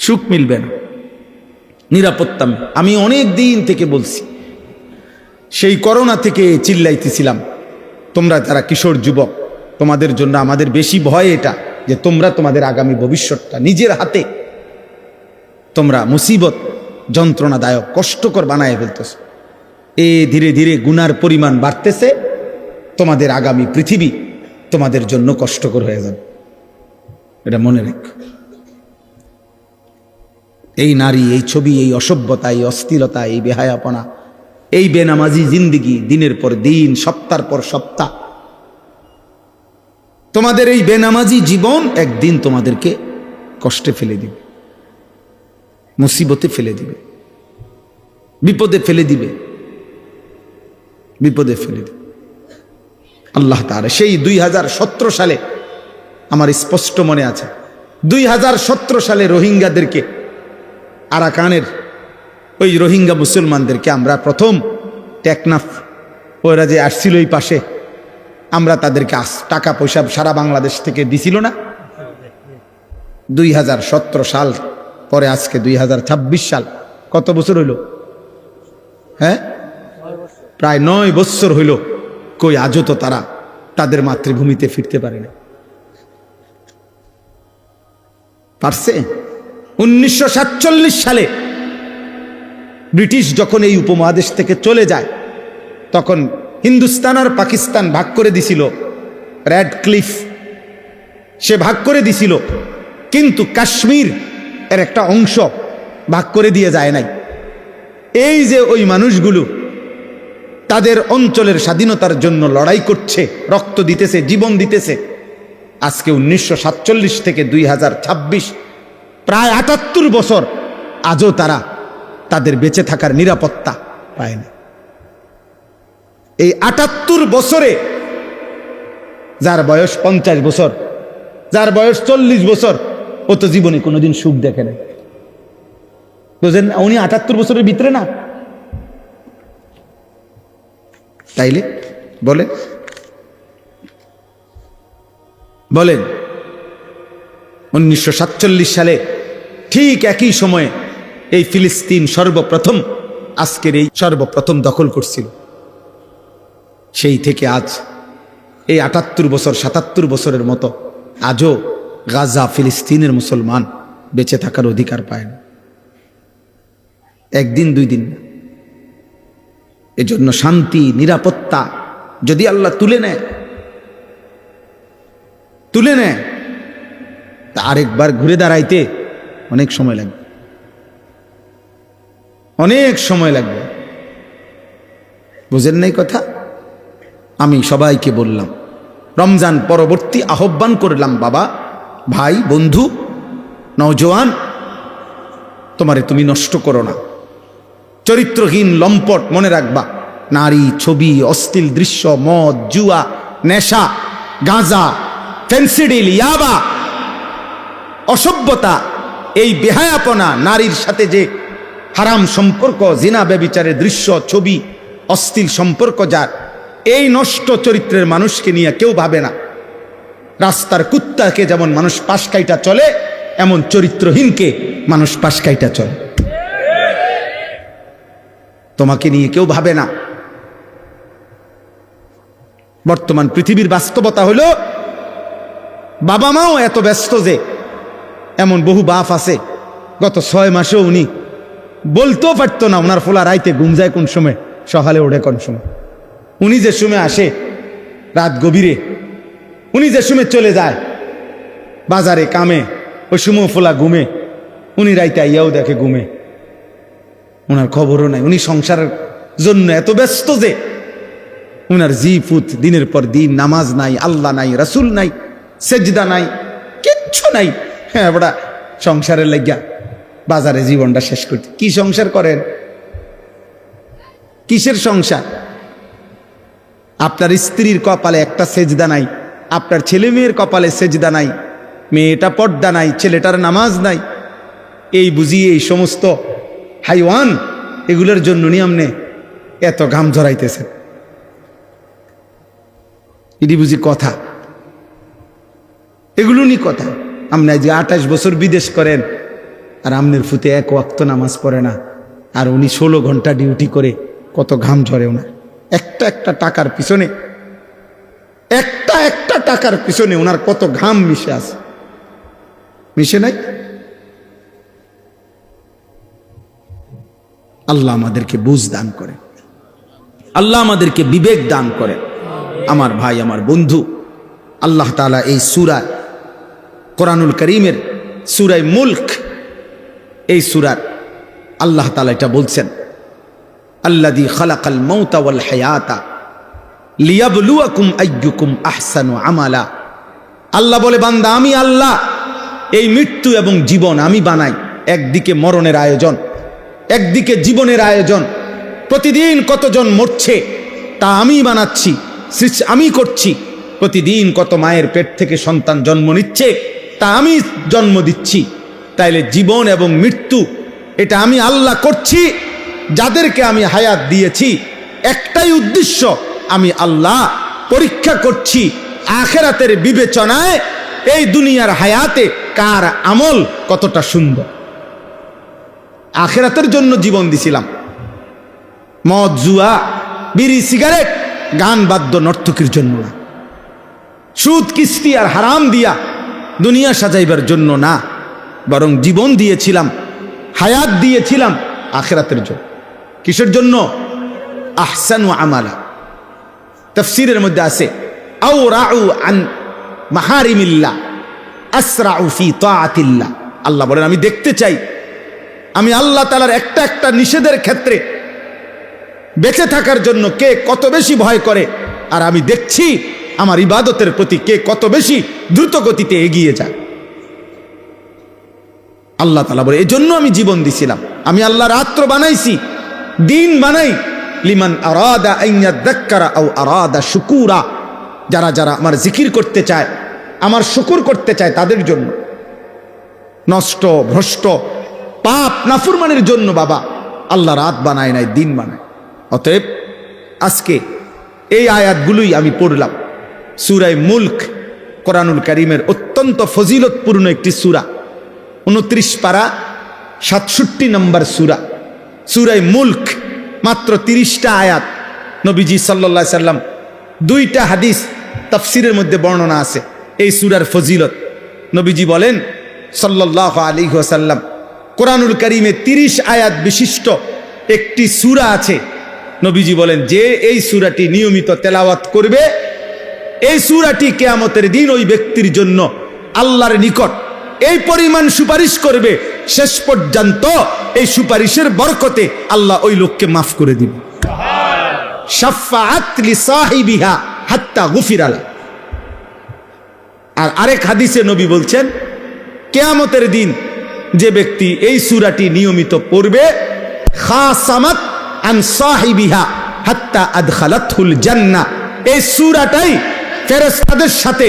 সুখ মিলবে না, নিরাপত্তা। আমি অনেক দিন থেকে বলছি, সেই করোনা থেকে চিল্লাইতেছিলাম, তোমরা যারা কিশোর যুবক, তোমাদের জন্য আমাদের বেশি ভয় এটা যে তোমরা তোমাদের আগামী ভবিষ্যৎটা নিজের হাতে তোমরা মুসিবত, যন্ত্রণাদায়ক, কষ্টকর বানায় ফেলতেছ। ধীরে ধীরে গুনার পরিমাণ বাড়তেছে, তোমাদের আগামী পৃথিবী তোমাদের জন্য কষ্টকর হয়ে যাবে, এটা মনে রেখো। এই নারী, এই ছবি, এই অসভ্যতা, এই অস্থিরতা, এই বেহায়াপনা, এই বেনামাজি জিন্দিগি, দিনের পর দিন, সপ্তাহের পর সপ্তাহ, তোমাদের এই বেনামাজি জীবন একদিন তোমাদেরকে কষ্টে ফেলে দিবে, মুসিবতে ফেলে দিবে, বিপদে ফেলে দিবে, বিপদে ফেলে দিবে। আল্লাহ তাআলা সেই 2017 সালে, আমার স্পষ্ট মনে আছে, 2017 সালে রোহিঙ্গাদেরকে, আরাকানের ওই রোহিঙ্গা মুসলমানদেরকে আমরা প্রথম টেকনাফ, ওরা যে আসছিল এই পাশে, আমরা তাদেরকে টাকা পয়সা সারা বাংলাদেশ থেকে দিছিল না। 2017 সাল পরে আজকে 2026 সাল, কত বছর হইল? হ্যাঁ, প্রায় 9 বছর হইল। কই আজও তো তারা তাদের মাতৃভূমিতে ফিরতে পারে না। পারছে? 1947 সালে ব্রিটিশ যখন এই উপমহাদেশ থেকে চলে যায়, তখন হিন্দুস্তান আর পাকিস্তান ভাগ করে দিছিল। রেড ক্লিফ সে ভাগ করে দিছিল, কিন্তু কাশ্মীর এর একটা অংশ ভাগ করে দিয়ে যায় নাই। এই যে ওই মানুষগুলো তাদের অঞ্চলের স্বাধীনতার জন্য লড়াই করছে, রক্ত দিতেছে, জীবন দিতেছে, আজকে 1947 থেকে 2026 প্রায় 78 বছর, আজও তারা তাদের বেঁচে থাকার নিরাপত্তা পায় না। এই 78 বছরে যার বয়স 50 বছর, যার বয়স 40 বছর, ও তো জীবনে কোনোদিন সুখ দেখে না। বুঝেন, উনি 78 বছরের ভিতরে না। তাইলে বলেন বলেন 1947 সালে ঠিক একই সময়ে এই ফিলিস্তিন সর্বপ্রথম, আজকের এই সর্বপ্রথম দখল করছিল। সেই থেকে আজ এই 78 বছর 77 বছরের মতো আজও গাজা ফিলিস্তিনের মুসলমান বেঁচে থাকার অধিকার পায় না, একদিন দুই দিন না। এজন্য শান্তি নিরাপত্তা যদি আল্লাহ তুলে নেয় তা আরেকবার ঘুরে দাঁড়াইতে অনেক সময় লাগবে, অনেক সময় লাগবে। বুঝেন নাই কথা? আমি সবাইকে বললাম, রমজান পরবর্তী আহ্বান করলাম, বাবা, ভাই, বন্ধু, নওজোয়ান, তোমারে তুমি নষ্ট করো না। চরিত্রহীন লম্পট মনে রাখবা, নারী, ছবি, অশ্লীল দৃশ্য, মদ, জুয়া, নেশা, গাঁজা, ফেন্সিডিল, ইয়াবা, অসভ্যতা, এই বেহায়াপনা, নারীর সাথে যে হারাম সম্পর্ক, জিনা ব্যভিচারের দৃশ্য, ছবি, অশ্লীল সম্পর্ক, যার এই নষ্ট চরিত্রের মানুষকে নিয়ে কেউ ভাবে না। রাস্তার কুত্তাকে যেমন মানুষ পাশ কাইটা চলে, এমন চরিত্রহীনকে মানুষ পাশ কাইটা চলে। তোমাকে নিয়ে কেউ ভাবে না। বর্তমান পৃথিবীর বাস্তবতা হলো, বাবা মাও এত ব্যস্ত যে, এমন বহু বাপ আছে গত 6 মাসেও উনি বলতেও পারতো না ওনার ফোলা রাইতে ঘুম যায় কোন সময়, সকালে ওঠে কোন সময়। উনি যে সময় আসে রাত গভীরে, উনি যে সময় চলে যায় বাজারে কামে, ওই সময় ফোলা ঘুমে, উনি রাইতে আইয়াও দেখে ঘুমে, ওনার খবরও নাই। উনি সংসারের জন্য এত ব্যস্ত যে উনার জি ফুত দিনের পর দিন নামাজ নাই, আল্লাহ নাই, রাসূল নাই, সেজদা নাই, কিচ্ছু নাই। হ্যাঁ বড়া সংসারের লাগিয়া বাজারে জীবনটা শেষ করতে। কি সংসার করেন? কিসের সংসার? আপনার স্ত্রীর কপালে একটা সেজদা নাই, আপনার ছেলে মেয়ের কপালে সেজদা নাই, মেয়েটা পর্দা নাই, ছেলেটার নামাজ নাই। এই বুঝিয়ে এই সমস্ত হাইওয়ান, এগুলোর জন্য নিয়মনে এত ঘাম ঝরাইতেছেন। এটি বুঝি কথা? এগুলো নি কথা? আপনি যে 28 বছর বিদেশ করেন আর আমনের ফুতে এক ওয়াক্ত নামাজ পড়ে না, আর উনি 16 ঘন্টা ডিউটি করে, কত ঘাম ঝরে ওনার। একটা একটা টাকার পিছনে, একটা একটা টাকার পিছনে ওনার কত ঘাম মিশে আছে, মিশে নাই? আল্লাহ আমাদেরকে বুঝ দান করে, আল্লাহ আমাদেরকে বিবেক দান করে। আমার ভাই, আমার বন্ধু, আল্লাহ তাআলা এই সূরা কোরআনুল কারীমের সূরা মুলক, এই সূরার আল্লাহ তাআলা এটা বলছেন, আল্লাযী খালাকাল মাউতা ওয়াল হায়াতা লিয়াবলুয়াকুম আইয়ুকুম আহসানু আমালা। আল্লাহ বলে, বান্দা, আমি আল্লাহ এই মৃত্যু এবং জীবন আমি বানাই। একদিকে মরণের আয়োজন, একদিকে জীবনের আয়োজন। প্রতিদিন কতজন মরছে তা আমি বানাচ্ছি, আমি করছি। প্রতিদিন কত মায়ের পেট থেকে সন্তান জন্ম নিচ্ছে তা আমি জন্ম দিচ্ছি। তাইলে জীবন এবং মৃত্যু এটা আমি আল্লাহ করছি। যাদেরকে আমি হায়াত দিয়েছি একটাই উদ্দেশ্য, আমি আল্লাহ পরীক্ষা করছি আখিরাতের বিবেচনায় এই দুনিয়ার হায়াতে কার আমল কতটা সুন্দর। আখিরাতের জন্য জীবন দিছিলাম। মদ, জুয়া, বিড়ি, সিগারেট, গান, বাদ্য, নর্তকীর জন্য না। সুদ, কিস্তি আর হারাম দিয়া দুনিয়া সাজাইবার জন্য না, বরং জীবন দিয়েছিলাম, হায়াত দিয়েছিলাম আখিরাতের জন্য। কিসের জন্য? আহসানু আমালা। তাফসীরের মধ্যে আছে, আও রাউ আন মাহারিমিল্লাহ আসরাউ ফি তাআতিল্লাহ। আল্লাহ বলেন, আমি দেখতে চাই আমি আল্লাহ তাআলার একটা একটা নিষেধের ক্ষেত্রে বেঁচে থাকার জন্য কে কত বেশি ভয় করে। আর আমি দেখছি আমার ইবাদতের প্রতি কে কত বেশি দ্রুত গতিতে এগিয়ে যায়। আল্লাহ তাআলা বলে, এজন্য আমি জীবন দিছিলাম, আমি আল্লাহ রাত্র বানাইছি, দিন বানাই, লিমান আরাদা আন ইয়াযাক্কারা আও আরাদা শুকুরা, যারা যারা আমার জিকির করতে চায়, আমার শুকর করতে চায় তাদের জন্য। নষ্ট ভ্রষ্ট পাপ নাফরমানের জন্য বাবা আল্লাহ রাত বানায় নাই, দিন বানায়। অতএব আজকে এই আয়াতগুলোই আমি পড়লাম। সূরা মুলক কোরআনুল কারীমের অত্যন্ত ফজিলতপূর্ণ একটি সূরা, 29 পারা 67 নম্বর সূরা, সূরা মুলক, মাত্র 30টা আয়াত। নবীজি সাল্লাল্লাহু আলাইহি সাল্লাম 2টা হাদিস তাফসীরের মধ্যে বর্ণনা আছে এই সূরার ফজিলত। নবীজি বলেন সাল্লাল্লাহু আলাইহি ওয়াসাল্লাম, কোরআনুল কারীমে 30 আয়াত বিশিষ্ট একটি সূরা আছে। নবীজি বলেন, যে এই সূরাটি নিয়মিত তেলাওয়াত করবে, এই সূরাটি কিয়ামতের দিন ওই ব্যক্তির জন্য আল্লাহর নিকট এই পরিমাণ সুপারিশ করবে, শেষ পর্যন্ত এই সুপারিশের বরকতে আল্লাহ ওই লোককে মাফ করে দিবে। শাফাআত লিসাহিবিহা হাত্তা গুফিরা লা। আর আরেক হাদিসে নবী বলছেন, কিয়ামতের দিন যে ব্যক্তি এই সূরাটি নিয়মিত পড়বে, খাসামাত আন সাহিবিহা হাত্তা আদখালাতহুল জান্নাহ, এই সূরাটাই ফেরেশতাদের সাথে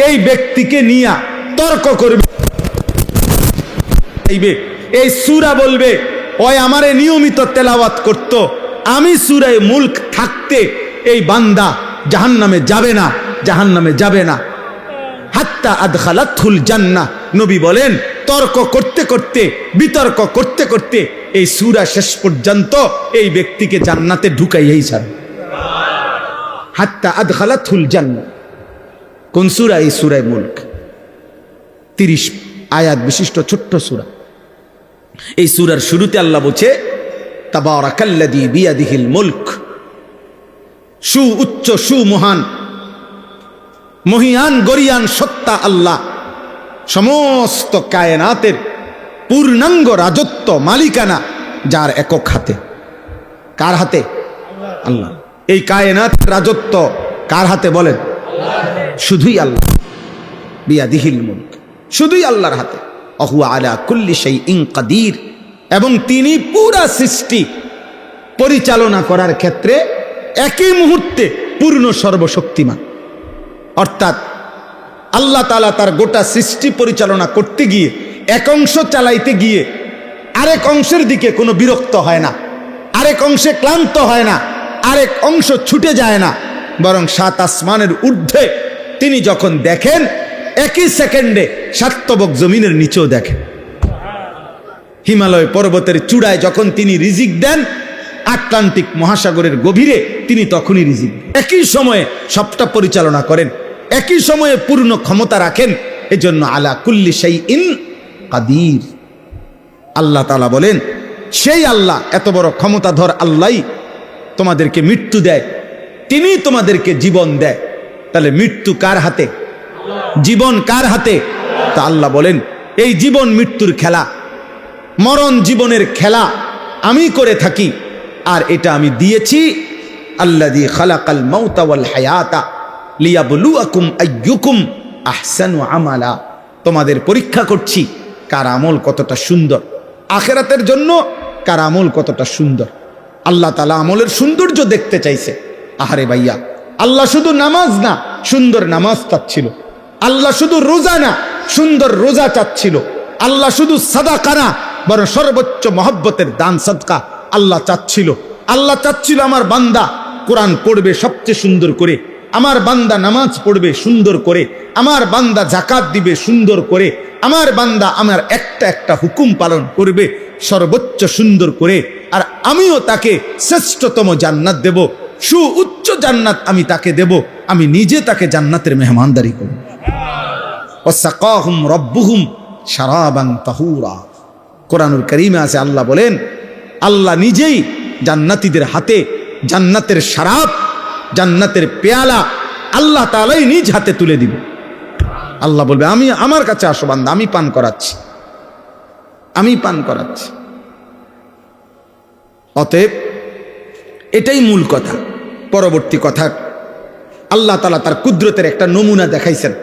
এই ব্যক্তিকে নিয়ে তর্ক করবে। এই সূরা বলবে, ওই আমারে নিয়মিত তেলাওয়াত করত, আমি সূরা মুলক থাকতে এই বান্দা জাহান্নামে যাবে না, জাহান্নামে যাবে না। হাত্তা আদখালাতহুল জান্নাহ, নবী বলেন তর্ক করতে করতে, বিতর্ক করতে করতে এই সূরা শেষ পর্যন্ত এই ব্যক্তিকে জান্নাতে ঢুকাইয়াই ছাড়ে। হাত্তা আদখালাতহুল জান্নাহ। কোন সূরা? এই সূরা মুলক, 30 আয়াত বিশিষ্ট ছোট্ট সূরা। এই সূরার শুরুতে আল্লাহ বলছে, তাবারাকাল্লাযী বিয়াদিহিল মুলক, সু উচ্চ সু মহান মহিয়ান গরিয়ান সত্তা আল্লাহ, সমস্ত কায়নাতের পূর্ণাঙ্গ রাজত্ব মালিকানা যার একক হাতে। কার হাতে? আল্লাহ। এই কায়নাতের রাজত্ব কার হাতে বলেন? শুধুই আল্লাহ। বিয়াদিহিল মুলক, শুধুই আল্লাহর হাতে। অহুয়া আলা কুল্লি শাইইন কাদির, এবং তিনি পুরা সৃষ্টি পরিচালনা করার ক্ষেত্রে একই মুহূর্তে পূর্ণ সর্বশক্তিমান। অর্থাৎ আল্লাহ তাআলা তার গোটা সৃষ্টি পরিচালনা করতে গিয়ে, এক অংশ চালাইতে গিয়ে আরেক অংশের দিকে কোনো বিরক্ত হয় না, আরেক অংশে ক্লান্ত হয় না, আরেক অংশ ছুটে যায় না, বরং 7 আসমানের ঊর্ধ্বে তিনি যখন দেখেন, একই সেকেন্ডে সাতবক জমিনের নিচেও দেখেন। হিমালয় পর্বতের চূড়ায় যখন তিনি রিজিক দেন, আটলান্টিক মহাসাগরের গভীরে তিনি তখনই রিজিক দেন। একই সময়ে সবটা পরিচালনা করেন, একই সময়ে পূর্ণ ক্ষমতা রাখেন। এজন্য আলা কুল্লি শাইইন কাদির। আল্লাহ তাআলা বলেন, সেই আল্লাহ, এত বড় ক্ষমতাধর আল্লাহই তোমাদেরকে মৃত্যু দেয়, তিনি তোমাদেরকে জীবন দেয়। তাহলে মৃত্যু কার হাতে? জীবন কার হাতে? তা আল্লাহ বলেন, এই জীবন মৃত্যুর খেলা, মরণ জীবনের খেলা আমি করে থাকি, আর এটা আমি দিয়েছি। আল্লাযী খালাকাল মাউতা ওয়াল হায়াতা লিয়াবলুয়াকুম আইয়ুকুম আহসানু আমালা। তোমাদের পরীক্ষা করছি কার আমল কতটা সুন্দর, আখিরাতের জন্য কার আমল কতটা সুন্দর। আল্লাহ তাআলা আমলের সৌন্দর্য দেখতে চাইছে। আহারে ভাইয়া, আল্লাহ শুধু নামাজ না, সুন্দর নামাজ চাচ্ছিল। আল্লাহ শুধু রোজা না, সুন্দর রোজা চাচ্ছিল। আল্লাহ শুধু সাদাকা না, বরং সর্বোচ্চ মহব্বতের দান সাদকা আল্লাহ চাচ্ছিল। আল্লাহ চাচ্ছিল আমার বান্দা কোরআন পড়বে সবচেয়ে সুন্দর করে, আমার বান্দা নামাজ পড়বে সুন্দর করে, আমার বান্দা যাকাত দিবে সুন্দর করে, আমার বান্দা আমার একটা একটা হুকুম পালন করবে সর্বোচ্চ সুন্দর করে। আর আমিও তাকে শ্রেষ্ঠতম জান্নাত দেব, সুউচ্চ জান্নাত আমি তাকে দেব। আমি নিজে তাকে জান্নাতের মেহমানদারি করব। ওয়াসাকাহুম রাব্বুহুম শারাবান তাহুরা। কোরআনুল কারীমে আছে, আল্লাহ বলেন, আল্লাহ নিজেই জান্নাতীদের হাতে জান্নাতের শরাব, জান্নাতের পেয়ালা আল্লাহ তাআলাই নিজ হাতে তুলে দিবে। আল্লাহ বলবে, আমি আমার কাছে আসো বান্দা, আমি পান করাচ্ছি, আমি পান করাচ্ছি। অতএব এটাই মূল কথা। পরবর্তী কথা আল্লাহ তাআলা তার কুদরতের একটা নমুনা দেখাইছেন।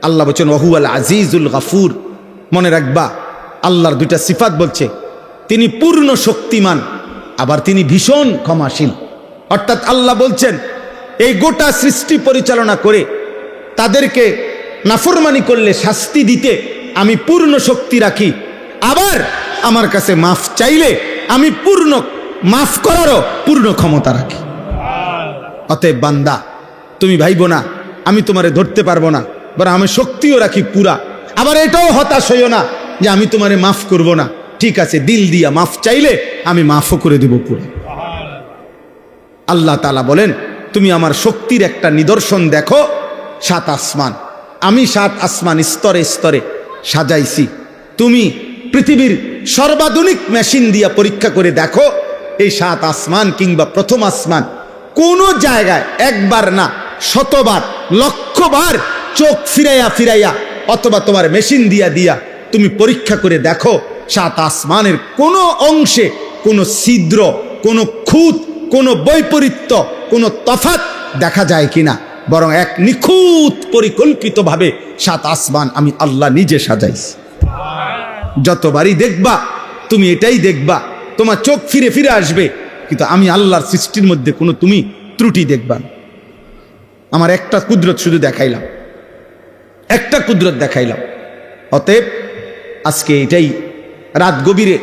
আল্লাহ বলছেন ওয়াহুয়াল আজিজুল গাফুর। মনে রাখবা, আল্লাহর দুইটা সিফাত বলছে, তিনি পূর্ণ শক্তিমান, আবার তিনি ভীষণ ক্ষমাশীল। অর্থাৎ আল্লাহ বলছেন এই গোটা সৃষ্টি পরিচালনা করে তাদেরকে নাফরমানি করলে শাস্তি দিতে আমি পূর্ণ শক্তি রাখি, আবার আমার কাছে মাফ চাইলে আমি পূর্ণ মাফ করারও পূর্ণ ক্ষমতা রাখি। অতএব বান্দা, তুমি ভাইবো না আমি তোমারে ধরতে পারবো না, বরং আমি শক্তিও রাখি পুরা। আবার এটাও হতাশ হইও না যে আমি তোমারে মাফ করব না। ঠিক আছে, দিল দিয়া মাফ চাইলে আমি মাফও করে দেব পুরা। আল্লাহ তাআলা বলেন তুমি আমার শক্তির একটা নিদর্শন দেখো, 7 আসমান। আমি 7 আসমান স্তরে স্তরে সাজাইছি। তুমি পৃথিবীর সর্বাধুনিক মেশিন দিয়া পরীক্ষা করে দেখো, এই 7 আসমান কিংবা প্রথম আসমান কোন জায়গায় একবার না শতবার লক্ষবার চোখ ফিরাইয়া ফিরাইয়া অথবা তোমার মেশিন দিয়া দিয়া তুমি পরীক্ষা করে দেখো 7 আসমানের কোন অংশে কোন ছিদ্র, কোন খুঁত, কোন বৈপরীত্য, কোন তফাৎ দেখা যায় কিনা। বরং এক নিখুঁত পরিকল্পিতভাবে 7 আসমান আমি আল্লাহ নিজে সাজাইছি। যতবারই দেখবা তুমি এটাই দেখবা, তোমার চোখ ফিরে ফিরে আসবে, কিন্তু আমি আল্লাহর সৃষ্টির মধ্যে কোনো তুমি ত্রুটি দেখবা না। আমার একটা কুদরত শুধু দেখাইলাম, একটা কুদরত দেখাইলাম। অতএব আজকে এটাই রাত গভীরে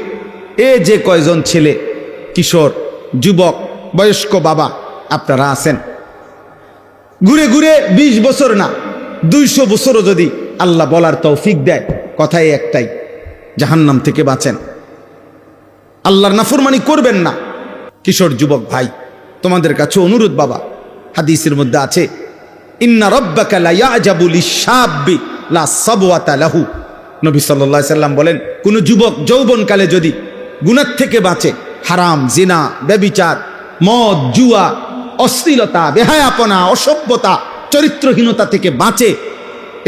যে কয়জন ছেলে, কিশোর, যুবক, বয়স্ক বাবা আপনারা আছেন, ঘুরে ঘুরে 20 বছর না 200 বছরও যদি আল্লাহ বলার তৌফিক দেয়, কথাই একটাই, জাহান্নাম থেকে বাঁচেন, আল্লাহর নাফরমানি করবেন না। কিশোর যুবক ভাই, তোমাদের কাছে অনুরোধ বাবা, হাদিসের মধ্যে আছে ইন্না রাব্বাকা লা ইয়াজাবু লিশ-শাব্বি লা সাবওয়াতা লাহু। নবী সাল্লাল্লাহু আলাইহি সাল্লাম বলেন, কোন যুবক যৌবনকালে যদি গুনাহ থেকে বাঁচে, হারাম, জিনা, ব্যভিচার, মদ, জুয়া, অশ্লীলতা, বেহায়াপনা, অসভ্যতা, চরিত্রহীনতা থেকে বাঁচে,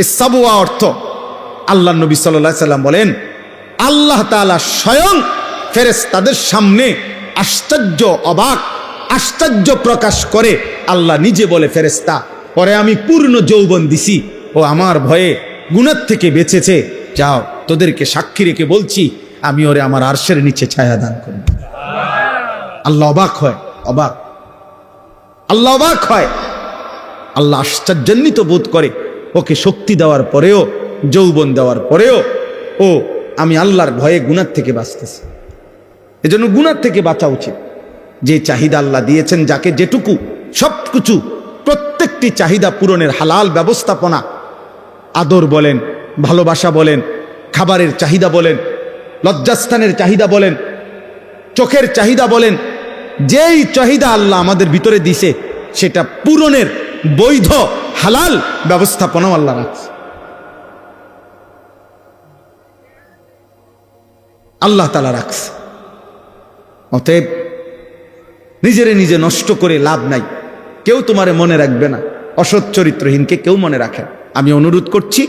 এই সাবওয়া অর্থ আল্লাহ নবী সাল্লাল্লাহু আলাইহি সাল্লাম বলেন আল্লাহ তাআলা স্বয়ং ফেরেশতাদের সামনে আশ্চর্য অবাক আশ্চর্য প্রকাশ করে আল্লাহ নিজে বলে, ফেরেশতা পরে আমি পূর্ণ যৌবন দিছি, ও আমার ভয়ে গুনাহ থেকে বেঁচেছে, যাও তোদেরকে সাক্ষী রেখে বলছি আমি ওরে আমার আরশের নিচে ছায়া দান করব। আল্লাহ অবাক হয়, অবাক, আল্লাহ অবাক হয়, আল্লাহ আশ্চর্যান্বিত বোধ করে, ওকে শক্তি দেওয়ার পরেও, যৌবন দেওয়ার পরেও ও আমি আল্লাহর ভয়ে গুনাহ থেকে বাঁচতেছি। এজন্য গুনাহ থেকে বাঁচা উচিত। যে চাহিদা আল্লাহ দিয়েছেন, যাকে যেটুকু, সবকিছু প্রত্যেকটি চাহিদা পূরণের হালাল ব্যবস্থাপনা, আদর বলেন, ভালোবাসা বলেন, খাবারের চাহিদা বলেন, লজ্জাস্থানের চাহিদা বলেন, চোখের চাহিদা বলেন, যেই চাহিদা আল্লাহ আমাদের ভিতরে দিছে সেটা পূরণের বৈধ হালাল ব্যবস্থাপনাও আল্লাহ রাখছে। আল্লাহ তাআলা রাখছে। অতএব নিজেরে নিজে নষ্ট করে লাভ নাই, কেউ তোমারে মনে রাখবে না, অসৎ চরিত্রহীনকে কেউ মনে রাখে। আমি অনুরোধ করছি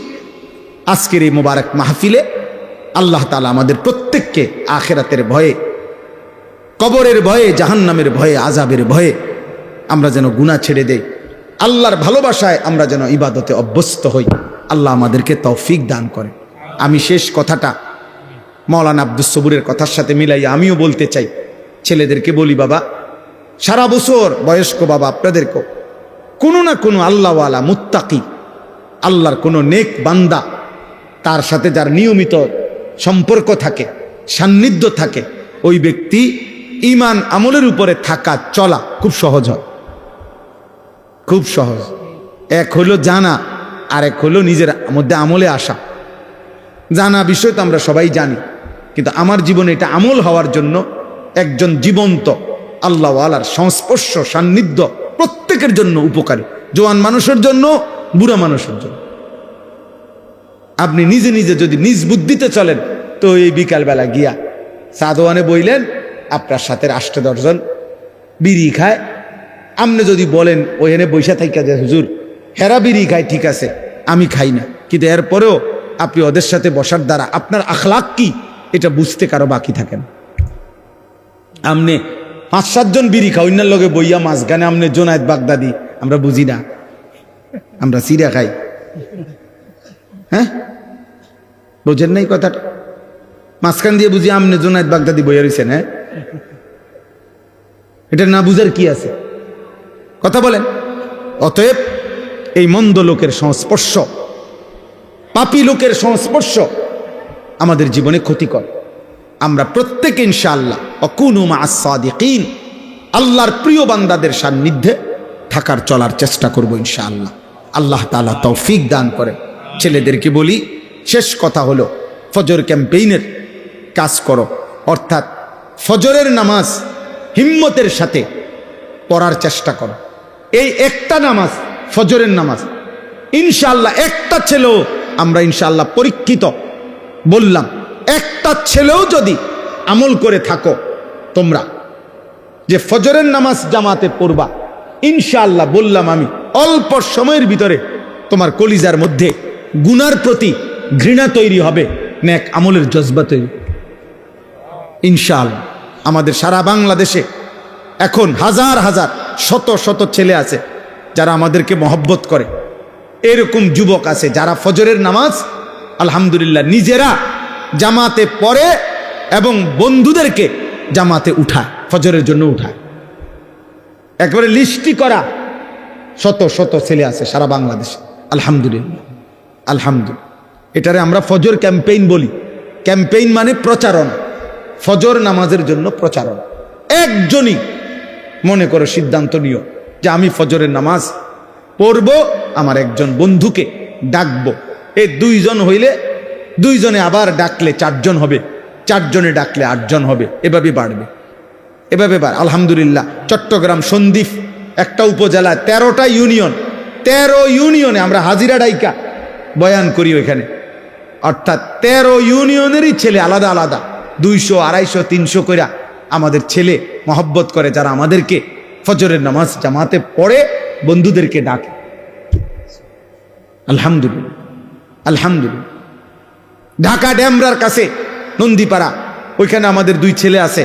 আজকের এই মোবারক মাহফিলে আল্লাহ তাআলা আমাদের প্রত্যেককে আখিরাতের ভয়ে, কবরের ভয়ে, জাহান্নামের ভয়ে, আযাবের ভয়ে আমরা যেন গুনাহ ছেড়ে দেই, আল্লাহর ভালোবাসায় আমরা যেন ইবাদতে অভ্যস্ত হই। আল্লাহ আমাদেরকে তৌফিক দান করে। আমি শেষ কথাটা মাওলানা আব্দুস সবুরের কথার সাথে মিলাইয়া আমিও বলতে চাই, ছেলেদেরকে বলি, বাবা সারা বছর, বয়স্ক বাবা আপনাদেরকেও, কোনো না কোনো আল্লাহওয়ালা মুত্তাকি, আল্লাহর কোনো নেক বান্দা, তার সাথে যার নিয়মিত সম্পর্ক থাকে, সান্নিধ্য থাকে, ওই ব্যক্তি ঈমান আমলের উপরে থাকা চলা খুব সহজ হয়, খুব সহজ। এক হলো জানা, আর এক হলো নিজের মধ্যে আমলে আসা। জানা বিষয় তো আমরা সবাই জানি, কিন্তু আমার জীবনে এটা আমল হওয়ার জন্য একজন জীবন্ত আল্লাহওয়ালার সংস্পর্শ, সান্নিধ্য প্রত্যেকের জন্য উপকারী, জোয়ান মানুষের জন্য, বুড়া মানুষের জন্য। আপনি নিজে নিজে যদি নিজ বুদ্ধিতে চলেন, তো এই বিকালবেলা গিয়া সাদওয়ানে বইলেন, আপনার সাথে 8-10 জন বিড়ি খায়, আপনি যদি বলেন ওইখানে বৈশা থাইকা যে হুজুর হেরা বিড়ি খায়, ঠিক আছে আমি খাই না, কিন্তু এরপরেও আপনি ওদের সাথে বসার দ্বারা আপনার আখলাক কি এটা বুঝতে কারো বাকি থাকেন। আপনি 5-7 জন বিড়ি খাও, অন্যার লগে বইয়া মাঝখানে আপনি জোনায়েদ বাগদাদি আমরা বুঝি না, আমরা চিড়া খাই। হ্যাঁ, বোঝেন নাই কথাটা? মাঝখান দিয়ে বুঝি আমনে জোনায়েদ বাগদাদি বইয়া রয়েছেন। হ্যাঁ, এটা না বুঝার কি আছে? কথা বলেন। অতএব এই মন্দ লোকের সংস্পর্শ, পাপী লোকের সংস্পর্শ আমাদের জীবনে ক্ষতিকর। আমরা প্রত্যেকে ইনশাআল্লাহ অকুনু মা'আস সাদিকিন, আল্লাহর প্রিয় বান্দাদের সান্নিধ্যে থাকার চলার চেষ্টা করব ইনশাআল্লাহ। আল্লাহ তাআলা তৌফিক দান করে। ছেলেদেরকে বলি, শেষ কথা হলো ফজর ক্যাম্পেইনের কাজ করো, অর্থাৎ ফজরের নামাজ হিম্মতের সাথে পড়ার চেষ্টা করো। এই একটা নামাজ, ফজরের নামাজ, ইনশাআল্লাহ একটা ছেলেও আমরা ইনশাআল্লাহ পরীক্ষিত বললাম, একটা ছেলেও যদি আমল করে থাকো তোমরা যে ফজরের নামাজ জামাতে পড়বা, ইনশাআল্লাহ বললাম আমি অল্প সময়ের ভিতরে তোমার কলিজার মধ্যে গুনার প্রতি ঘৃণা তৈরি হবে, নেক আমলের জজবা তৈরি ইনশাআল্লাহ। আমাদের সারা বাংলাদেশে এখন হাজার হাজার শত শত ছেলে আছে যারা আমাদেরকে মহব্বত করে। এরকম যুবক আছে যারা ফজরের নামাজ আলহামদুলিল্লাহ নিজেরা জামাতে পড়ে এবং বন্ধুদেরকে জামাতে উঠায়, ফজরের জন্য উঠায়। একবারে লিস্টি করা শত শত ছেলে আছে সারা বাংলাদেশে আলহামদুলিল্লাহ। আলহামদুলিল্লাহ, এটারে আমরা ফজর ক্যাম্পেইন বলি। ক্যাম্পেইন মানে প্রচারণা, ফজর নামাজের জন্য প্রচারণা। একজনই মনে করো সিদ্ধান্ত নিও যে আমি ফজরের নামাজ পড়ব, আমার একজন বন্ধুকে ডাকবো। এই দুইজন হইলে দুইজনে আবার ডাকলে চারজন হবে, চারজনে ডাকলে আটজন হবে, এভাবে বাড়বে, এভাবে বাড়। আলহামদুলিল্লাহ, চট্টগ্রাম সন্দ্বীপ একটা উপজেলা, 13টা ইউনিয়ন, 13 ইউনিয়নে আমরা হাজিরা ডাইকা বয়ান করি ওইখানে। অর্থাৎ 13 ইউনিয়নেরই ছেলে আলাদা আলাদা 200, 250, 300 করে আমাদের ছেলে মহব্বত করে, যারা আমাদেরকে ফজরের নামাজ জামাতে পড়ে বন্ধুদেরকে ডাকে। আলহামদুলিল্লাহ, আলহামদুলিল্লাহ। ঢাকা ড্যামরার কাছে নন্দীপাড়া, ওইখানে আমাদের 2 ছেলে আছে।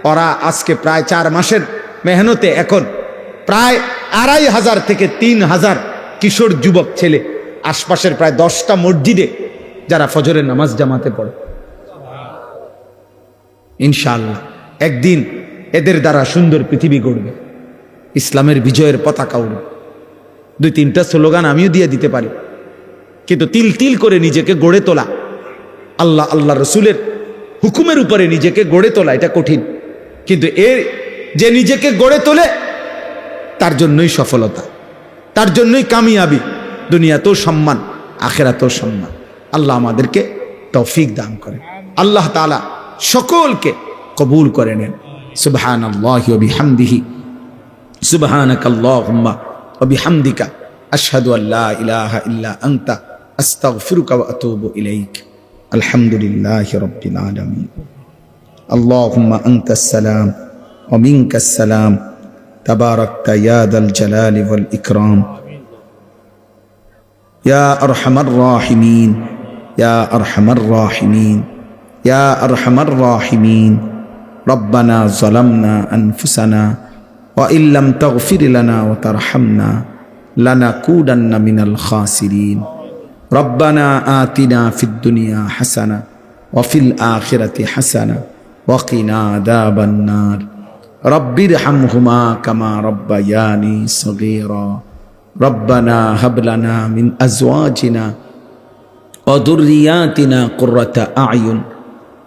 ওরা আজকে প্রায় 4 মাসের মেহনতে এখন প্রায় 2500 থেকে 3000 কিশোর যুবক ছেলে আশপাশের প্রায় 10টা মসজিদে যারা ফজরের নামাজ জামাতে পড়ে। ইনশাআল্লাহ একদিন এদের দ্বারা সুন্দর পৃথিবী গড়বে, ইসলামের বিজয়ের পতাকা উড়বে। 2-3টা স্লোগান আমিও দিয়ে দিতে পারি, কিন্তু তিল তিল করে নিজেকে গড়ে তোলা, আল্লাহ আল্লাহ রসুলের হুকুমের উপরে নিজেকে গড়ে তোলা এটা কঠিন, কিন্তু এর যে নিজেকে গড়ে তোলে তার জন্যই সফলতা, তার জন্যই কামিয়াবি, দুনিয়াতেও সম্মান, আখিরাতেও সম্মান। আল্লাহ আমাদেরকে তৌফিক দান করে, আল্লাহ তাআলা সকলকে কবুল করে নেন। সুবহানাল্লাহি ওয়া বিহামদিহি, সুবহানাকাল্লাহুম্মা ওয়া বিহামদিকা, আশহাদু আল্লা ইলাহা ইল্লা আনতা, আস্তাগফিরুকা ওয়া আতুবু ইলাইক। আলহামদুলিল্লাহি রাব্বিল আলামিন। আল্লাহুম্মা আনতাস সালাম ওয়া মিনকাস সালাম, তাবারাকতা ইয়া যাল জালালি ওয়াল ইকরাম, ইয়া আরহামার রাহিমিন, ইয়া আরহামার রাহিমিন, ইয়া আরহামার রাহিমিন। রব্বানা যালামনা আনফুসানা ওয়া ইল্লাম তাগফির লানা ওয়া তারহামনা লানাকুনান্না মিনাল খাসিরিন। রব্বানা আতিনা ফিদ দুনিয়া হাসানা ওয়া ফিল আখিরাতি হাসানা ওয়া কিনা আযাবান নার। রব্বিরহামহুমা কামা রব্বায়ানি সগীরা। রব্বানা হাব লানা মিন আজওয়াজিনা ওয়া যুররিয়াতিনা কুররাতা আ'য়ুন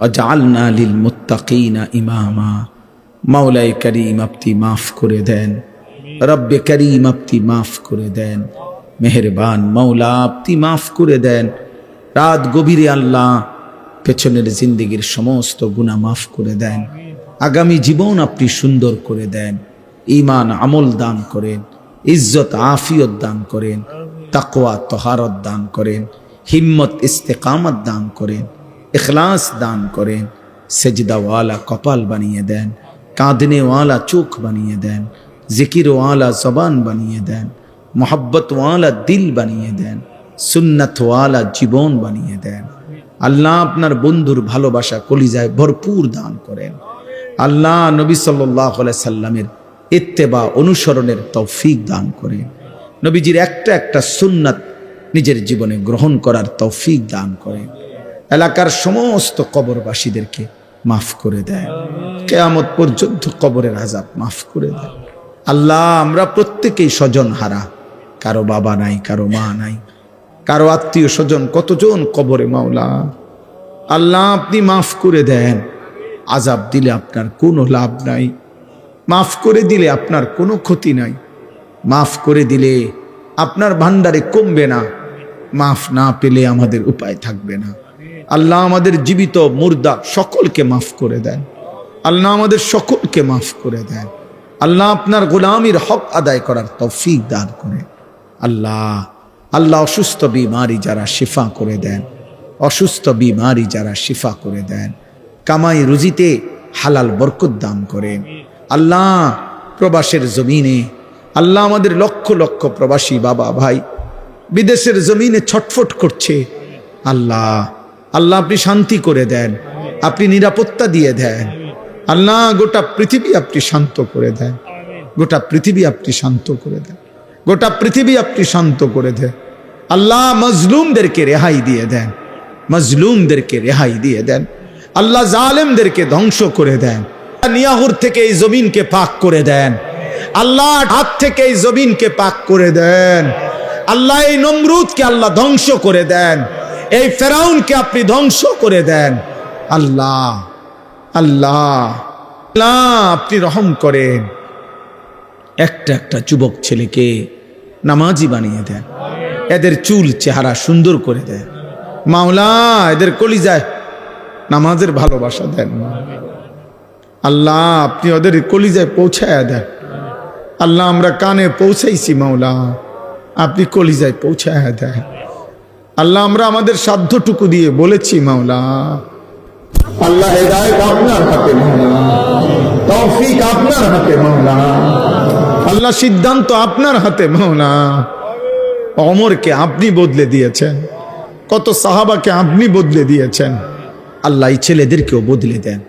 ওয়াজআলনা লিল মুত্তাকিনা ইমামা। মাওলাই করিম আপনি মাফ করে দেন, রব্বে করিম আপনি মাফ করে দেন, মেহেরবান মাওলা আপনি মাফ করে দেন। রাত গভীরে আল্লাহ পেছনের জিন্দেগির সমস্ত গুনাহ মাফ করে দেন, আগামী জীবন আপনি সুন্দর করে দেন, ঈমান আমল দান করেন, ইজ্জত আফিয়ত দান করেন, তাকওয়া তহারত দান করেন, হিম্মত ইস্তেকামত দান করেন, ইখলাস দান করেন, সেজদাওয়ালা কপাল বানিয়ে দেন, কাঁদনেওয়ালা চোখ বানিয়ে দেন, জিকিরওয়ালা জবান বানিয়ে দেন, মোহাব্বতওয়ালা দিল বানিয়ে দেন, সুন্নতওয়ালা জীবন বানিয়ে দেন। আল্লাহ আপনার বন্ধুর ভালোবাসা কলিজায় ভরপুর দান করেন। আল্লাহ নবী সাল্লাল্লাহু আলাইহি সাল্লামের ইত্তেবা অনুসরণের তৌফিক দান করেন। নবীজির একটা একটা সুন্নাত নিজের জীবনে গ্রহণ করার তৌফিক দান করেন। এলাকার সমস্ত কবরবাসীদেরকে মাফ করে দেয়, কিয়ামত পর্যন্ত কবরের আযাব মাফ করে দেয়। আল্লাহ, আমরা প্রত্যেকেই স্বজন হারা, কারো বাবা নাই, কারো মা নাই, কারো আত্মীয় স্বজন, কতজন কবরে মাওলা। আল্লাহ, আপনি মাফ করে দেন। আযাব দিলে আপনার কোনো লাভ নাই, মাফ করে দিলে আপনার কোনো ক্ষতি নাই, মাফ করে দিলে আপনার ভান্ডারে কমবে না, মাফ না পেলে আমাদের উপায় থাকবে না। আল্লাহ, আমাদের জীবিত মুর্দা সকলকে মাফ করে দেন। আল্লাহ, আমাদের সকলকে মাফ করে দেন। আল্লাহ, আপনার গোলামির হক আদায় করার তৌফিক দান করে। আল্লাহ, আল্লাহ, অসুস্থ বিমারি যারা শিফা করে দেন, অসুস্থ বিমারি যারা শিফা করে দেন, কামাই রুজিতে হালাল বরকত দান করেন। আল্লাহ, প্রবাসের জমিনে আল্লাহ, আমাদের লক্ষ লক্ষ প্রবাসী বাবা ভাই বিদেশের জমিনে ছটফট করছে। আল্লাহ, আল্লাহ, আপনি শান্তি করে দেন, আপনি নিরাপত্তা দিয়ে দেন। আল্লাহ, গোটা পৃথিবী আপনি শান্ত করে দেন, গোটা পৃথিবী আপনি শান্ত করে দেন, গোটা পৃথিবী আপনি শান্ত করে দেন। আল্লাহ, মজলুমদেরকে রেহাই দিয়ে দেন, মজলুমদেরকে রেহাই দিয়ে দেন। আল্লাহ, জালেমদেরকে ধ্বংস করে দেন। নিয়াহুর থেকে এই জমিনকে পাক করে দেন। আল্লাহ, হাত থেকে এই জমিনকে পাক করে দেন। আল্লাহ, এই নমরুদকে আল্লাহ ধ্বংস করে দেন, এই ফেরাউনকে আপনি ধ্বংস করে দেন। আল্লাহ, আল্লাহ, আল্লাহ, আপনি রহম করেন। একটা একটা যুবক ছেলেকে নামাজি বানিয়ে দেন, এদের চুল চেহারা সুন্দর করে দেন মাওলা, এদের কলিজায় নামাজের ভালোবাসা দেন। আল্লাহ, আপনি ওদের কলিজায় পৌঁছায় দেন। আল্লাহ, আমরা কানে পৌঁছাইছি মাওলা, আপনি কলিজায় পৌঁছায় দেন। আল্লাহ, আমরা আমাদের সাধ্যটুকু দিয়ে বলেছি মাওলা। আল্লাহ, হেদায়েত আপনার হাতে মাওলা, তৌফিক আপনার হাতে মাওলা। আল্লাহ, সিদ্ধান্ত আপনার হাতে মাওলা। ওমরকে আপনি বদলে দিয়েছেন, কত সাহাবাকে আপনি বদলে দিয়েছেন। আল্লাহ, এই ছেলেদেরকেও বদলে দেন।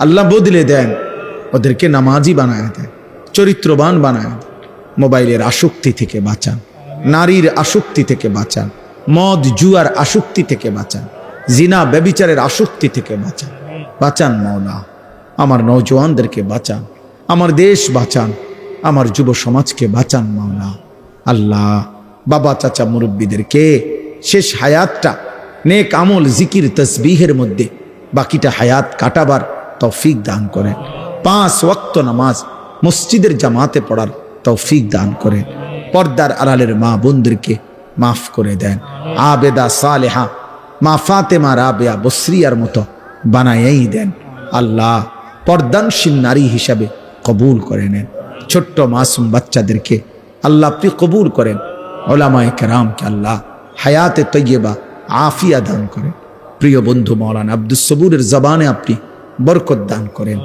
আল্লাহ, বদলে দেন, ওদেরকে নামাজি বানায় দেন, চরিত্রবান বানায় দেন। মোবাইলের আসক্তি থেকে বাঁচান, নারীর আসক্তি থেকে বাঁচান, মদ জুয়ার আসক্তি থেকে বাঁচান, জিনা ব্যভিচারের আসক্তি থেকে বাঁচান। বাঁচান মাওলা, আমার নওজওয়ানদেরকে বাঁচান, আমার দেশ বাঁচান, আমার যুব সমাজকে বাঁচান মাওলা। আল্লাহ, বাবা চাচা মুরব্বীদেরকে শেষ হায়াতটা নেক আমল জিকির তসবিহের মধ্যে বাকিটা হায়াত কাটাবার তৌফিক দান করেন। 5 ওয়াক্ত নামাজ মসজিদের জামাতে পড়ার তৌফিক দান করেন। পর্দার আড়ালের মা বোনদেরকে মাফ করে দেন। আবেদা সালেহা মা ফাতেমা রাবেয়া বসরিয়ার মতো বানাইয়াই দেন। আল্লাহ, পর্দানশীল নারী হিসাবে কবুল করে নেন। ছোট্ট মাসুম বাচ্চাদেরকে আল্লাহ আপনি কবুল করেন। ওলামায়ে কেরামকে আল্লাহ হায়াতে তৈয়বা আফিয়া দান করেন। প্রিয় বন্ধু মাওলানা আব্দুস সবুরের জবানে আপনি বরকত দান করেন,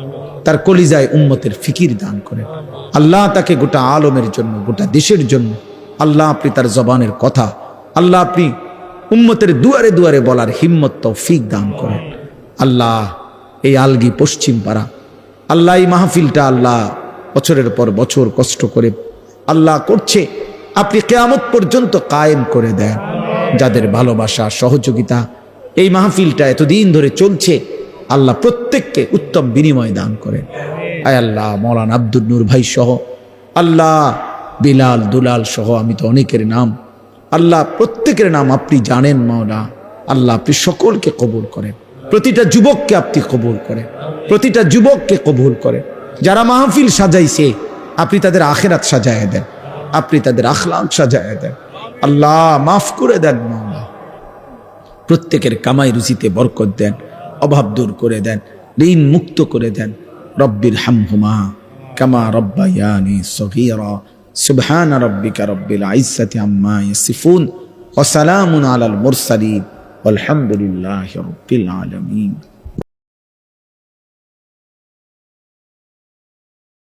তার কলিজায় উম্মতের ফিকির দান করেন। আল্লাহ, তাকে গোটা আলমের জন্য, গোটা দেশের জন্য আল্লাহ আপনি তার জবানের কথা আল্লাহ আপনি উম্মতের দুয়ারে দুয়ারে বলার হিম্মত তৌফিক দান করেন। আল্লাহ, এই আলগি পশ্চিম পাড়া আল্লাহ, এই মাহফিলটা আল্লাহ বছরের পর বছর কষ্ট করে আল্লাহ করছে, আপনি কিয়ামত পর্যন্ত কায়েম করে দেন। যাদের ভালোবাসা সহযোগিতা এই মাহফিলটা এতদিন ধরে চলছে, আল্লাহ প্রত্যেককে উত্তম বিনিময় দান করেন। আয় আল্লাহ, মৌলানা আব্দুল নূর ভাই সহ আল্লাহ বিলাল দুলাল সহ আমি তো অনেকের নাম আল্লাহ প্রত্যেকের নাম আপনি জানেন মাওলা। আল্লাহ, আপনি সকলকে কবুল করেন, প্রতিটা যুবককে আপনি কবুল করেন, প্রতিটা যুবককে কবুল করেন। যারা মাহফিল সাজাইছে আপনি তাদের আখিরাত সাজায় দেন, আপনি তাদের আখলাক সাজায় দেন। আল্লাহ, মাফ করে দেন মাওলা, প্রত্যেকের কামাই রুজিতে বরকত দেন, অভাব দূর করে দেন, ঋণ মুক্ত করে দেন। রব্বির হামহুমা কামা রব্বায়ানি সগীরা। সুবহান রাব্বিকা রব্বিল ইজ্জাতি আম্মা ইয়াসিফুন ওয়া সালামুন আলাল মুরসালিন ওয়ালহামদুলিল্লাহি রাব্বিল আলামিন।